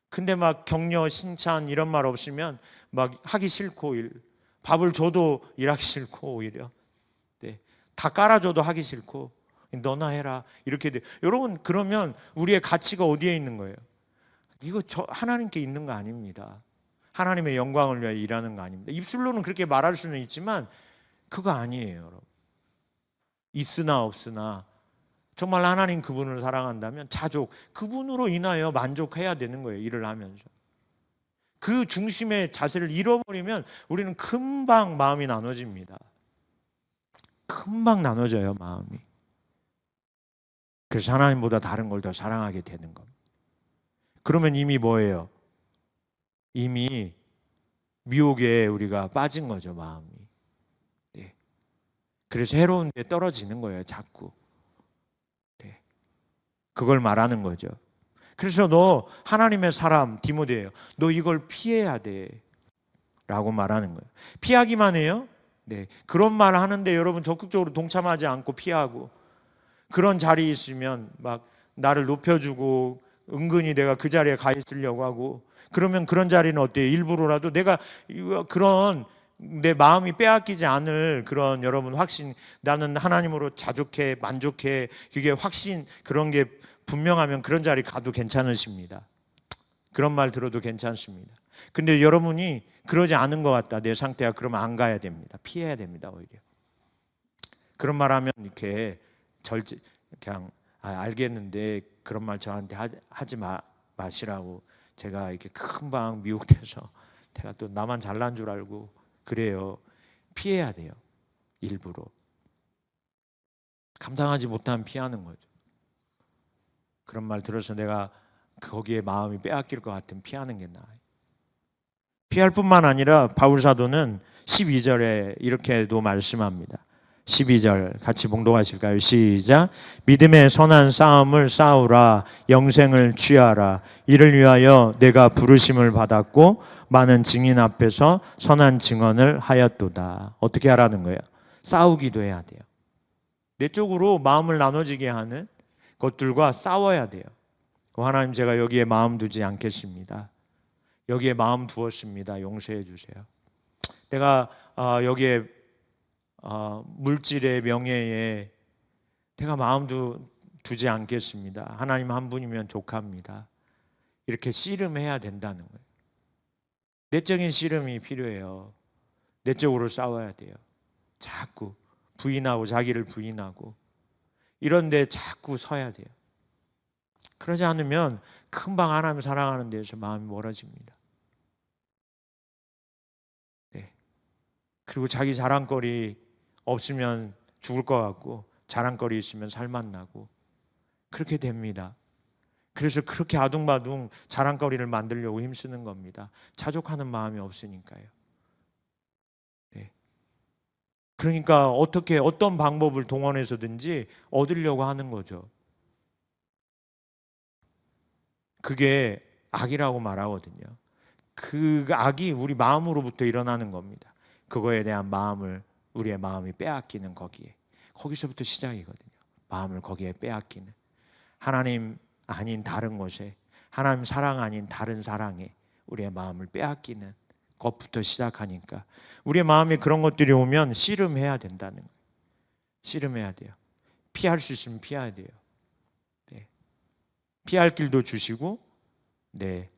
근데 막 격려, 칭찬 이런 말 없으면 막 하기 싫고, 밥을 줘도 일하기 싫고, 오히려 다 깔아줘도 하기 싫고, 너나 해라 이렇게 돼. 여러분, 그러면 우리의 가치가 어디에 있는 거예요? 이거 하나님께 있는 거 아닙니다. 하나님의 영광을 위하여 일하는 거 아닙니다. 입술로는 그렇게 말할 수는 있지만 그거 아니에요, 여러분. 있으나 없으나 정말 하나님 그분을 사랑한다면 자족, 그분으로 인하여 만족해야 되는 거예요. 일을 하면서 그 중심의 자세를 잃어버리면 우리는 금방 마음이 나눠집니다. 금방 나눠져요, 마음이. 그래서 하나님보다 다른 걸 더 사랑하게 되는 겁니다. 그러면 이미 뭐예요? 이미 미혹에 우리가 빠진 거죠, 마음이. 네. 그래서 해로운 데 떨어지는 거예요, 자꾸. 네. 그걸 말하는 거죠. 그래서 너 하나님의 사람 디모데예요. 너 이걸 피해야 돼 라고 말하는 거예요. 피하기만 해요? 네. 그런 말을 하는데 여러분 적극적으로 동참하지 않고 피하고, 그런 자리에 있으면 막 나를 높여주고 은근히 내가 그 자리에 가 있으려고 하고, 그러면 그런 자리는 어때요? 일부러라도 내가 그런 내 마음이 빼앗기지 않을 그런, 여러분, 확신, 나는 하나님으로 자족해 만족해, 그게 확신, 그런 게 분명하면 그런 자리 가도 괜찮으십니다. 그런 말 들어도 괜찮습니다. 근데 여러분이 그러지 않은 것 같다, 내 상태가, 그러면 안 가야 됩니다. 피해야 됩니다. 오히려 그런 말 하면 이렇게 그냥 알겠는데 그런 말 저한테 하지 마시라고 제가 이렇게 금방 미혹돼서 제가 또 나만 잘난 줄 알고 그래요. 피해야 돼요. 일부러. 감당하지 못하면 피하는 거죠. 그런 말 들어서 내가 거기에 마음이 빼앗길 것 같으면 피하는 게 나아요. 피할 뿐만 아니라 바울 사도는 12절에 이렇게도 말씀합니다. 12절 같이 봉독하실까요? 시작. 믿음의 선한 싸움을 싸우라. 영생을 취하라. 이를 위하여 내가 부르심을 받았고 많은 증인 앞에서 선한 증언을 하였도다. 어떻게 하라는 거예요? 싸우기도 해야 돼요. 내 쪽으로 마음을 나눠지게 하는 것들과 싸워야 돼요. 하나님, 제가 여기에 마음 두지 않겠습니다. 여기에 마음 두었습니다. 용서해 주세요. 내가 여기에 물질의 명예에 내가 마음 두지 않겠습니다. 하나님 한 분이면 족합니다. 이렇게 씨름해야 된다는 거예요. 내적인 씨름이 필요해요. 내적으로 싸워야 돼요. 자꾸 부인하고 자기를 부인하고 이런 데 자꾸 서야 돼요. 그러지 않으면 금방 하나님 사랑하는 데에서 마음이 멀어집니다. 네. 그리고 자기 자랑거리 없으면 죽을 것 같고 자랑거리 있으면 살맛나고 그렇게 됩니다. 그래서 그렇게 아둥바둥 자랑거리를 만들려고 힘쓰는 겁니다. 자족하는 마음이 없으니까요. 네. 그러니까 어떤 방법을 동원해서든지 얻으려고 하는 거죠. 그게 악이라고 말하거든요. 그 악이 우리 마음으로부터 일어나는 겁니다. 그거에 대한 우리의 마음이 빼앗기는 거기서부터 시작이거든요. 마음을 거기에 빼앗기는, 하나님 아닌 다른 것에, 하나님 사랑 아닌 다른 사랑에 우리의 마음을 빼앗기는 것부터 시작하니까 우리의 마음에 그런 것들이 오면 씨름해야 된다는 거예요. 씨름해야 돼요. 피할 수 있으면 피해야 돼요. 네. 피할 길도 주시고, 네,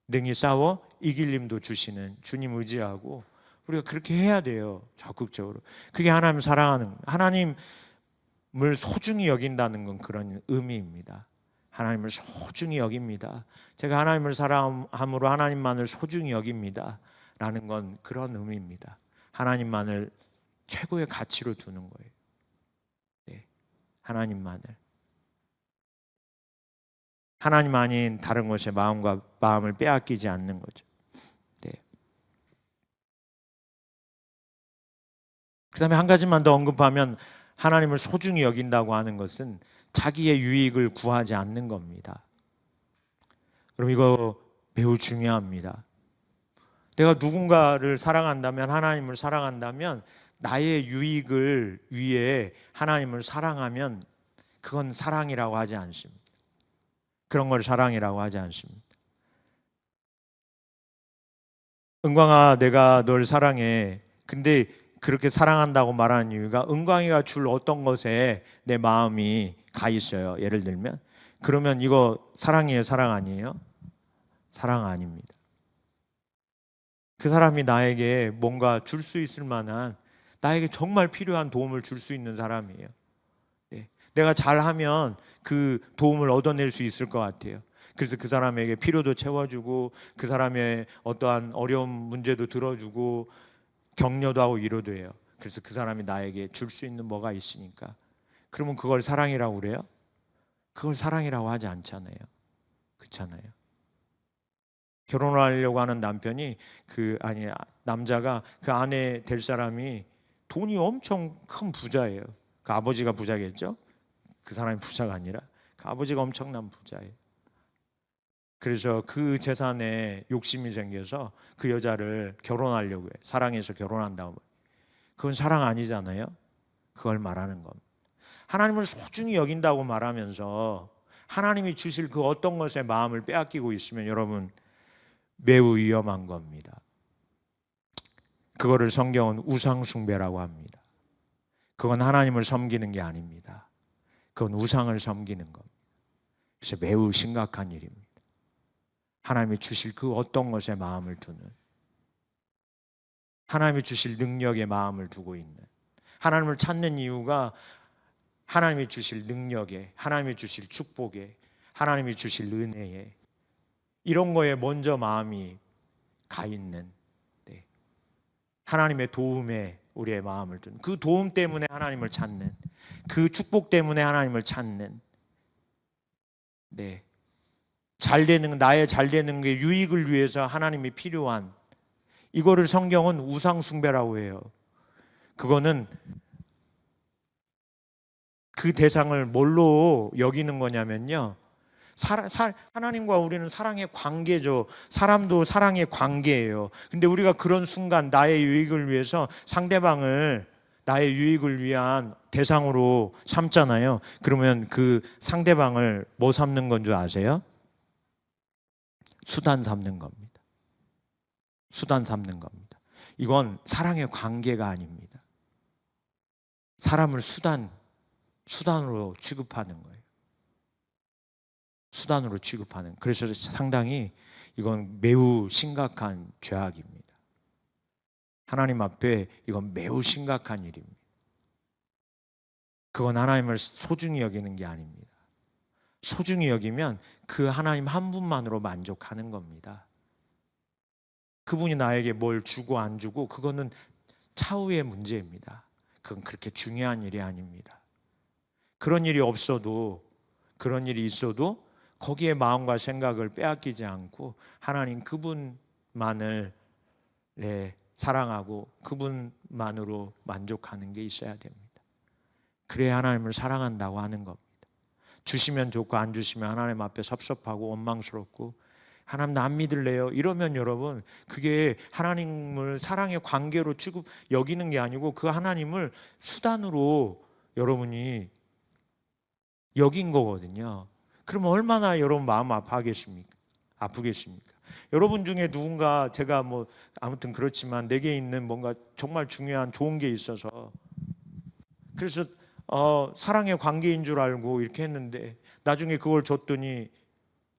능히 싸워 이길 힘도 주시는 주님 의지하고 우리가 그렇게 해야 돼요. 적극적으로. 그게 하나님 사랑하는, 하나님을 소중히 여긴다는 건 그런 의미입니다. 하나님을 소중히 여깁니다. 제가 하나님을 사랑함으로 하나님만을 소중히 여깁니다 라는 건 그런 의미입니다. 하나님만을 최고의 가치로 두는 거예요. 네. 하나님만을, 하나님 아닌 다른 것에 마음을 빼앗기지 않는 거죠. 네. 그 다음에 한 가지만 더 언급하면, 하나님을 소중히 여긴다고 하는 것은 자기의 유익을 구하지 않는 겁니다. 그럼 이거 매우 중요합니다. 내가 누군가를 사랑한다면, 하나님을 사랑한다면, 나의 유익을 위해 하나님을 사랑하면 그건 사랑이라고 하지 않습니다. 그런 걸 사랑이라고 하지 않습니다. 은광아, 내가 널 사랑해. 근데 그렇게 사랑한다고 말하는 이유가 은광이가 줄 어떤 것에 내 마음이 가 있어요. 예를 들면, 그러면 이거 사랑이에요, 사랑 아니에요? 사랑 아닙니다. 그 사람이 나에게 뭔가 줄 수 있을 만한, 나에게 정말 필요한 도움을 줄 수 있는 사람이에요. 네. 내가 잘하면 그 도움을 얻어낼 수 있을 것 같아요. 그래서 그 사람에게 필요도 채워주고, 그 사람의 어떠한 어려운 문제도 들어주고, 격려도 하고 위로도 해요. 그래서 그 사람이 나에게 줄 수 있는 뭐가 있으니까. 그러면 그걸 사랑이라고 그래요? 그걸 사랑이라고 하지 않잖아요. 그렇잖아요. 결혼을 하려고 하는 남자가 그 아내 될 사람이 돈이 엄청 큰 부자예요. 그 아버지가 부자겠죠? 그 사람이 부자가 아니라 그 아버지가 엄청난 부자예요. 그래서 그 재산에 욕심이 생겨서 그 여자를 결혼하려고 해요. 사랑해서 결혼한다고. 그건 사랑 아니잖아요. 그걸 말하는 겁니다. 하나님을 소중히 여긴다고 말하면서 하나님이 주실 그 어떤 것에 마음을 빼앗기고 있으면 여러분, 매우 위험한 겁니다. 그거를 성경은 우상숭배라고 합니다. 그건 하나님을 섬기는 게 아닙니다. 그건 우상을 섬기는 겁니다. 그래서 매우 심각한 일입니다. 하나님이 주실 그 어떤 것에 마음을 두는, 하나님이 주실 능력에 마음을 두고 있는, 하나님을 찾는 이유가 하나님이 주실 능력에, 하나님이 주실 축복에, 하나님이 주실 은혜에, 이런 거에 먼저 마음이 가 있는, 네, 하나님의 도움에 우리의 마음을 두는, 그 도움 때문에 하나님을 찾는, 그 축복 때문에 하나님을 찾는, 네, 나의 잘 되는 게 유익을 위해서 하나님이 필요한, 이거를 성경은 우상숭배라고 해요. 그거는 그 대상을 뭘로 여기는 거냐면요, 하나님과 우리는 사랑의 관계죠. 사람도 사랑의 관계예요. 근데 우리가 그런 순간 나의 유익을 위해서 상대방을 나의 유익을 위한 대상으로 삼잖아요. 그러면 그 상대방을 뭐 삼는 건 줄 아세요? 수단 삼는 겁니다. 수단 삼는 겁니다. 이건 사랑의 관계가 아닙니다. 사람을 수단으로 취급하는 거예요. 수단으로 취급하는, 그래서 상당히 이건 매우 심각한 죄악입니다. 하나님 앞에 이건 매우 심각한 일입니다. 그건 하나님을 소중히 여기는 게 아닙니다. 소중히 여기면 그 하나님 한 분만으로 만족하는 겁니다. 그분이 나에게 뭘 주고 안 주고 그거는 차후의 문제입니다. 그건 그렇게 중요한 일이 아닙니다. 그런 일이 없어도, 그런 일이 있어도 거기에 마음과 생각을 빼앗기지 않고 하나님 그분만을 사랑하고 그분만으로 만족하는 게 있어야 됩니다. 그래야 하나님을 사랑한다고 하는 겁니다. 주시면 좋고 안 주시면 하나님 앞에 섭섭하고 원망스럽고 하나님 나 안 믿을래요 이러면 여러분 그게 하나님을 사랑의 관계로 취급 여기는 게 아니고 그 하나님을 수단으로 여러분이 여긴 거거든요. 그러면 얼마나 여러분 마음 아프겠습니까? 여러분 중에 누군가 제가 뭐 아무튼 그렇지만 내게 있는 뭔가 정말 중요한 좋은 게 있어서 그래서 사랑의 관계인 줄 알고 이렇게 했는데 나중에 그걸 줬더니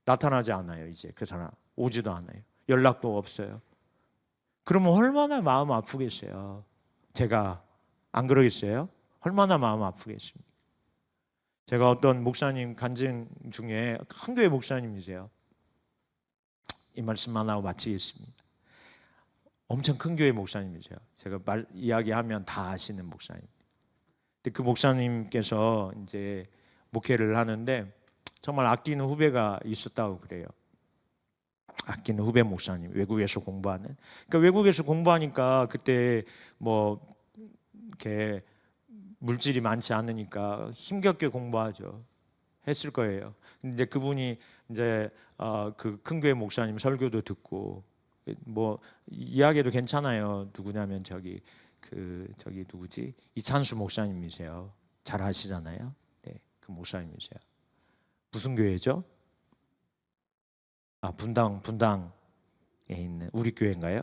나타나지 않아요. 이제 그 사람 오지도 않아요. 연락도 없어요. 그러면 얼마나 마음 아프겠어요. 제가 안 그러겠어요? 얼마나 마음 아프겠습니까? 제가 어떤 목사님 간증 중에 큰 교회 목사님이세요. 이 말씀만 하고 마치겠습니다. 엄청 큰 교회 목사님이세요. 제가 이야기하면 다 아시는 목사님. 근데 그 목사님께서 이제 목회를 하는데 정말 아끼는 후배가 있었다고 그래요. 아끼는 후배 목사님, 외국에서 공부하는. 그러니까 외국에서 공부하니까 그때 뭐 이렇게 물질이 많지 않으니까 힘겹게 공부하죠. 했을 거예요. 근데 그분이 이제 그 큰 교회 목사님 설교도 듣고 뭐 이야기도 괜찮아요. 누구냐면 저기 누구지? 이찬수 목사님이세요. 잘 아시잖아요. 네, 그 목사님이세요. 무슨 교회죠? 분당에 있는 우리 교회인가요?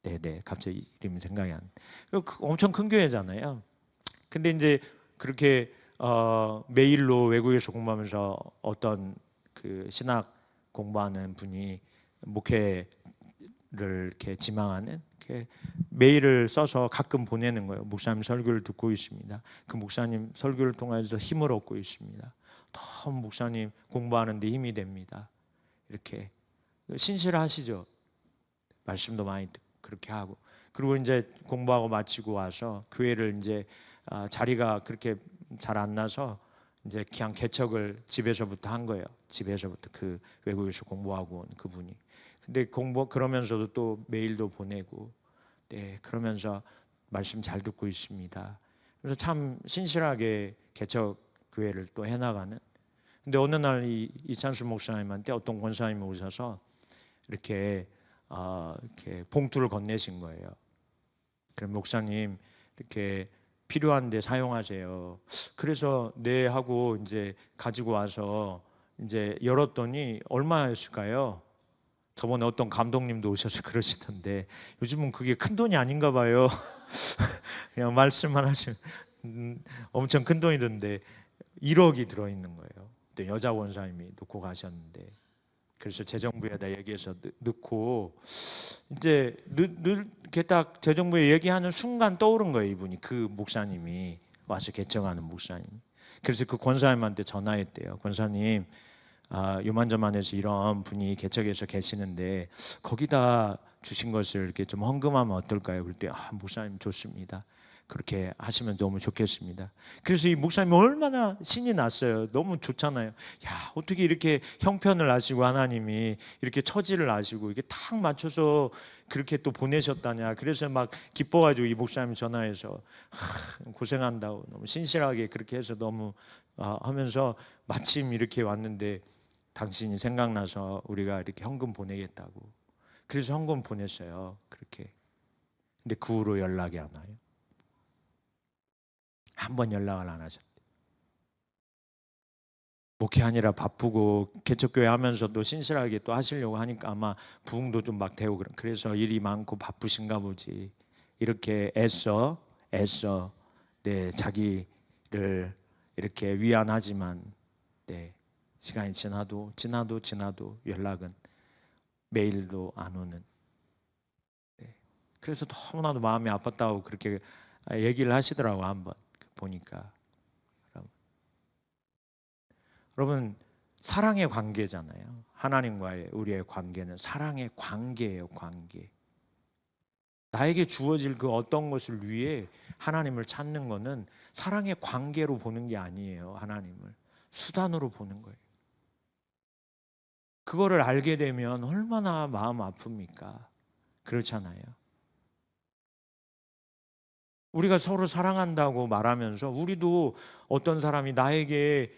네, 갑자기 이름이 생각이 안. 엄청 큰 교회잖아요. 근데 이제 그렇게 메일로 외국에서 공부하면서 어떤 그 신학 공부하는 분이 목회를 이렇게 지망하는 이렇게 메일을 써서 가끔 보내는 거예요. 목사님 설교를 듣고 있습니다. 그 목사님 설교를 통해서 힘을 얻고 있습니다. 너무 목사님 공부하는데 힘이 됩니다. 이렇게 신실하시죠. 말씀도 많이 그렇게 하고 그리고 이제 공부하고 마치고 와서 교회를 이제 자리가 그렇게 잘 안 나서 이제 그냥 개척을 집에서부터 한 거예요. 집에서부터 그 외국에서 공부하고 온 그분이. 근데 그러면서도 또 메일도 보내고, 네 그러면서 말씀 잘 듣고 있습니다. 그래서 참 신실하게 개척 교회를 또 해나가는. 근데 어느 날 이찬수 목사님한테 어떤 권사님이 오셔서 이렇게 봉투를 건네신 거예요. 그럼 목사님 이렇게 필요한데 사용하세요. 그래서 네 하고 이제 가지고 와서 이제 열었더니 얼마였을까요? 저번에 어떤 감독님도 오셔서 그러시던데 요즘은 그게 큰 돈이 아닌가 봐요. 그냥 말씀만 하시면 엄청 큰 돈이던데 1억이 들어있는 거예요. 그때 여자 원사님이 놓고 가셨는데 그래서 재정부에다 얘기해서 넣고 이제 이렇게 딱 재정부에 얘기하는 순간 떠오른 거예요. 이분이 그 목사님이 와서 개정하는 목사님. 그래서 그 권사님한테 전화했대요. 권사님 요만저만해서 이런 분이 개척해서 계시는데 거기다 주신 것을 이렇게 좀 헌금하면 어떨까요? 그랬더니 목사님 좋습니다. 그렇게 하시면 너무 좋겠습니다. 그래서 이 목사님이 얼마나 신이 났어요. 너무 좋잖아요. 야, 어떻게 이렇게 형편을 아시고 하나님이 이렇게 처지를 아시고 이렇게 탁 맞춰서 그렇게 또 보내셨다냐. 그래서 막 기뻐가지고 이 목사님이 전화해서 고생한다고 너무 신실하게 그렇게 해서 너무 하면서 마침 이렇게 왔는데 당신이 생각나서 우리가 이렇게 헌금 보내겠다고. 그래서 헌금 보냈어요. 그렇게. 근데 그 후로 연락이 안 와요. 한 번 연락을 안 하셨대요. 목회하느라 바쁘고 개척교회 하면서도 신실하게 또 하시려고 하니까 아마 부흥도 좀 막 되고 그래서 일이 많고 바쁘신가 보지. 이렇게 애써 네, 자기를 이렇게 위안하지만 네, 시간이 지나도 연락은 메일도 안 오는. 그래서 너무나도 마음이 아팠다고 그렇게 얘기를 하시더라고. 한번 보니까. 여러분, 사랑의 관계잖아요. 하나님과의 우리의 관계는 사랑의 관계예요. 관계. 나에게 주어질 그 어떤 것을 위해 하나님을 찾는 것은 사랑의 관계로 보는 게 아니에요. 하나님을 수단으로 보는 거예요. 그거를 알게 되면 얼마나 마음 아픕니까? 그렇잖아요. 우리가 서로 사랑한다고 말하면서 우리도 어떤 사람이 나에게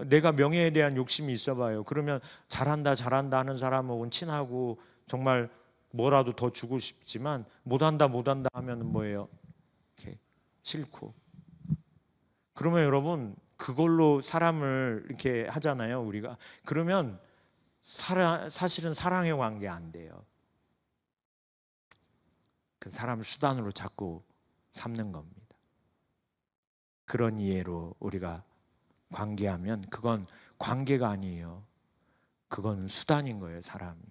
내가 명예에 대한 욕심이 있어봐요. 그러면 잘한다 하는 사람하고는 친하고 정말 뭐라도 더 주고 싶지만 못한다 하면 뭐예요? 이렇게 싫고. 그러면 여러분 그걸로 사람을 이렇게 하잖아요. 우리가. 그러면 사실은 사랑의 관계 안 돼요. 그 사람을 수단으로 자꾸 삼는 겁니다. 그런 이해로 우리가 관계하면 그건 관계가 아니에요. 그건 수단인 거예요, 사람이.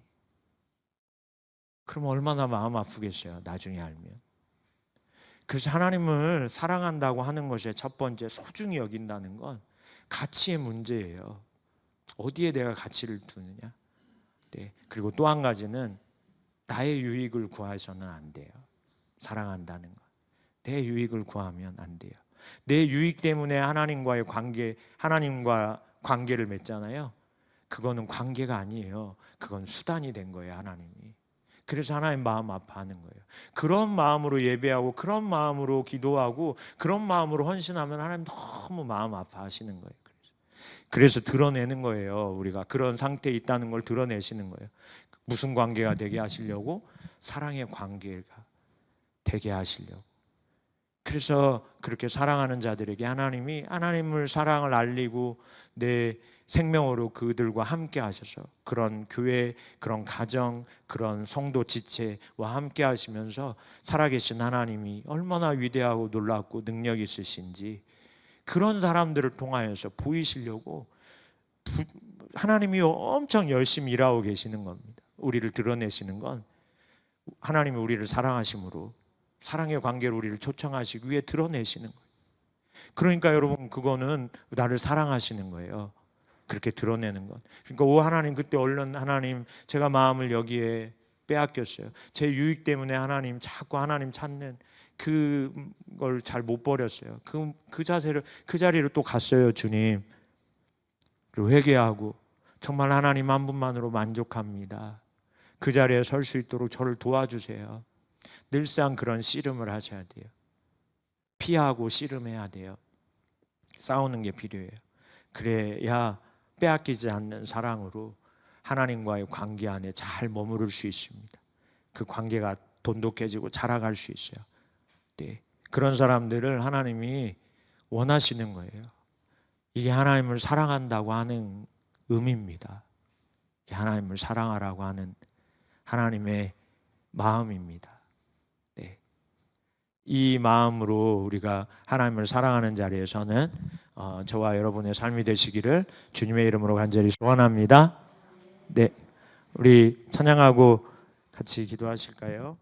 그럼 얼마나 마음 아프겠어요, 나중에 알면. 그래서 하나님을 사랑한다고 하는 것의 첫 번째 소중히 여긴다는 건 가치의 문제예요. 어디에 내가 가치를 두느냐. 네. 그리고 또 한 가지는 나의 유익을 구해서는 안 돼요. 사랑한다는 건. 내 유익을 구하면 안 돼요. 내 유익 때문에 하나님과 관계를 맺잖아요. 그거는 관계가 아니에요. 그건 수단이 된 거예요, 하나님이. 그래서 하나님 마음 아파하는 거예요. 그런 마음으로 예배하고 그런 마음으로 기도하고 그런 마음으로 헌신하면 하나님 너무 마음 아파하시는 거예요. 그래서 드러내는 거예요. 우리가 그런 상태에 있다는 걸 드러내시는 거예요. 무슨 관계가 되게 하시려고? 사랑의 관계가 되게 하시려고. 그래서 그렇게 사랑하는 자들에게 하나님이 하나님을 사랑을 알리고 내 생명으로 그들과 함께 하셔서 그런 교회, 그런 가정, 그런 성도 지체와 함께 하시면서 살아계신 하나님이 얼마나 위대하고 놀랍고 능력 있으신지 그런 사람들을 통하여서 보이시려고 하나님이 엄청 열심히 일하고 계시는 겁니다. 우리를 드러내시는 건 하나님이 우리를 사랑하심으로 사랑의 관계로 우리를 초청하시기 위해 드러내시는 거예요. 그러니까 여러분 그거는 나를 사랑하시는 거예요. 그렇게 드러내는 것. 그러니까 오 하나님 그때 얼른 하나님 제가 마음을 여기에 빼앗겼어요. 제 유익 때문에 하나님 자꾸 하나님 찾는 그걸 잘 못 버렸어요. 그 자리로 또 갔어요. 주님. 그리고 회개하고 정말 하나님 한 분만으로 만족합니다. 그 자리에 설 수 있도록 저를 도와주세요. 늘상 그런 씨름을 하셔야 돼요. 피하고 씨름해야 돼요. 싸우는 게 필요해요. 그래야 빼앗기지 않는 사랑으로 하나님과의 관계 안에 잘 머무를 수 있습니다. 그 관계가 돈독해지고 자라갈 수 있어요. 네. 그런 사람들을 하나님이 원하시는 거예요. 이게 하나님을 사랑한다고 하는 의미입니다. 이게 하나님을 사랑하라고 하는 하나님의 마음입니다. 네. 이 마음으로 우리가 하나님을 사랑하는 자리에서는 저와 여러분의 삶이 되시기를 주님의 이름으로 간절히 소원합니다. 네, 우리 찬양하고 같이 기도하실까요?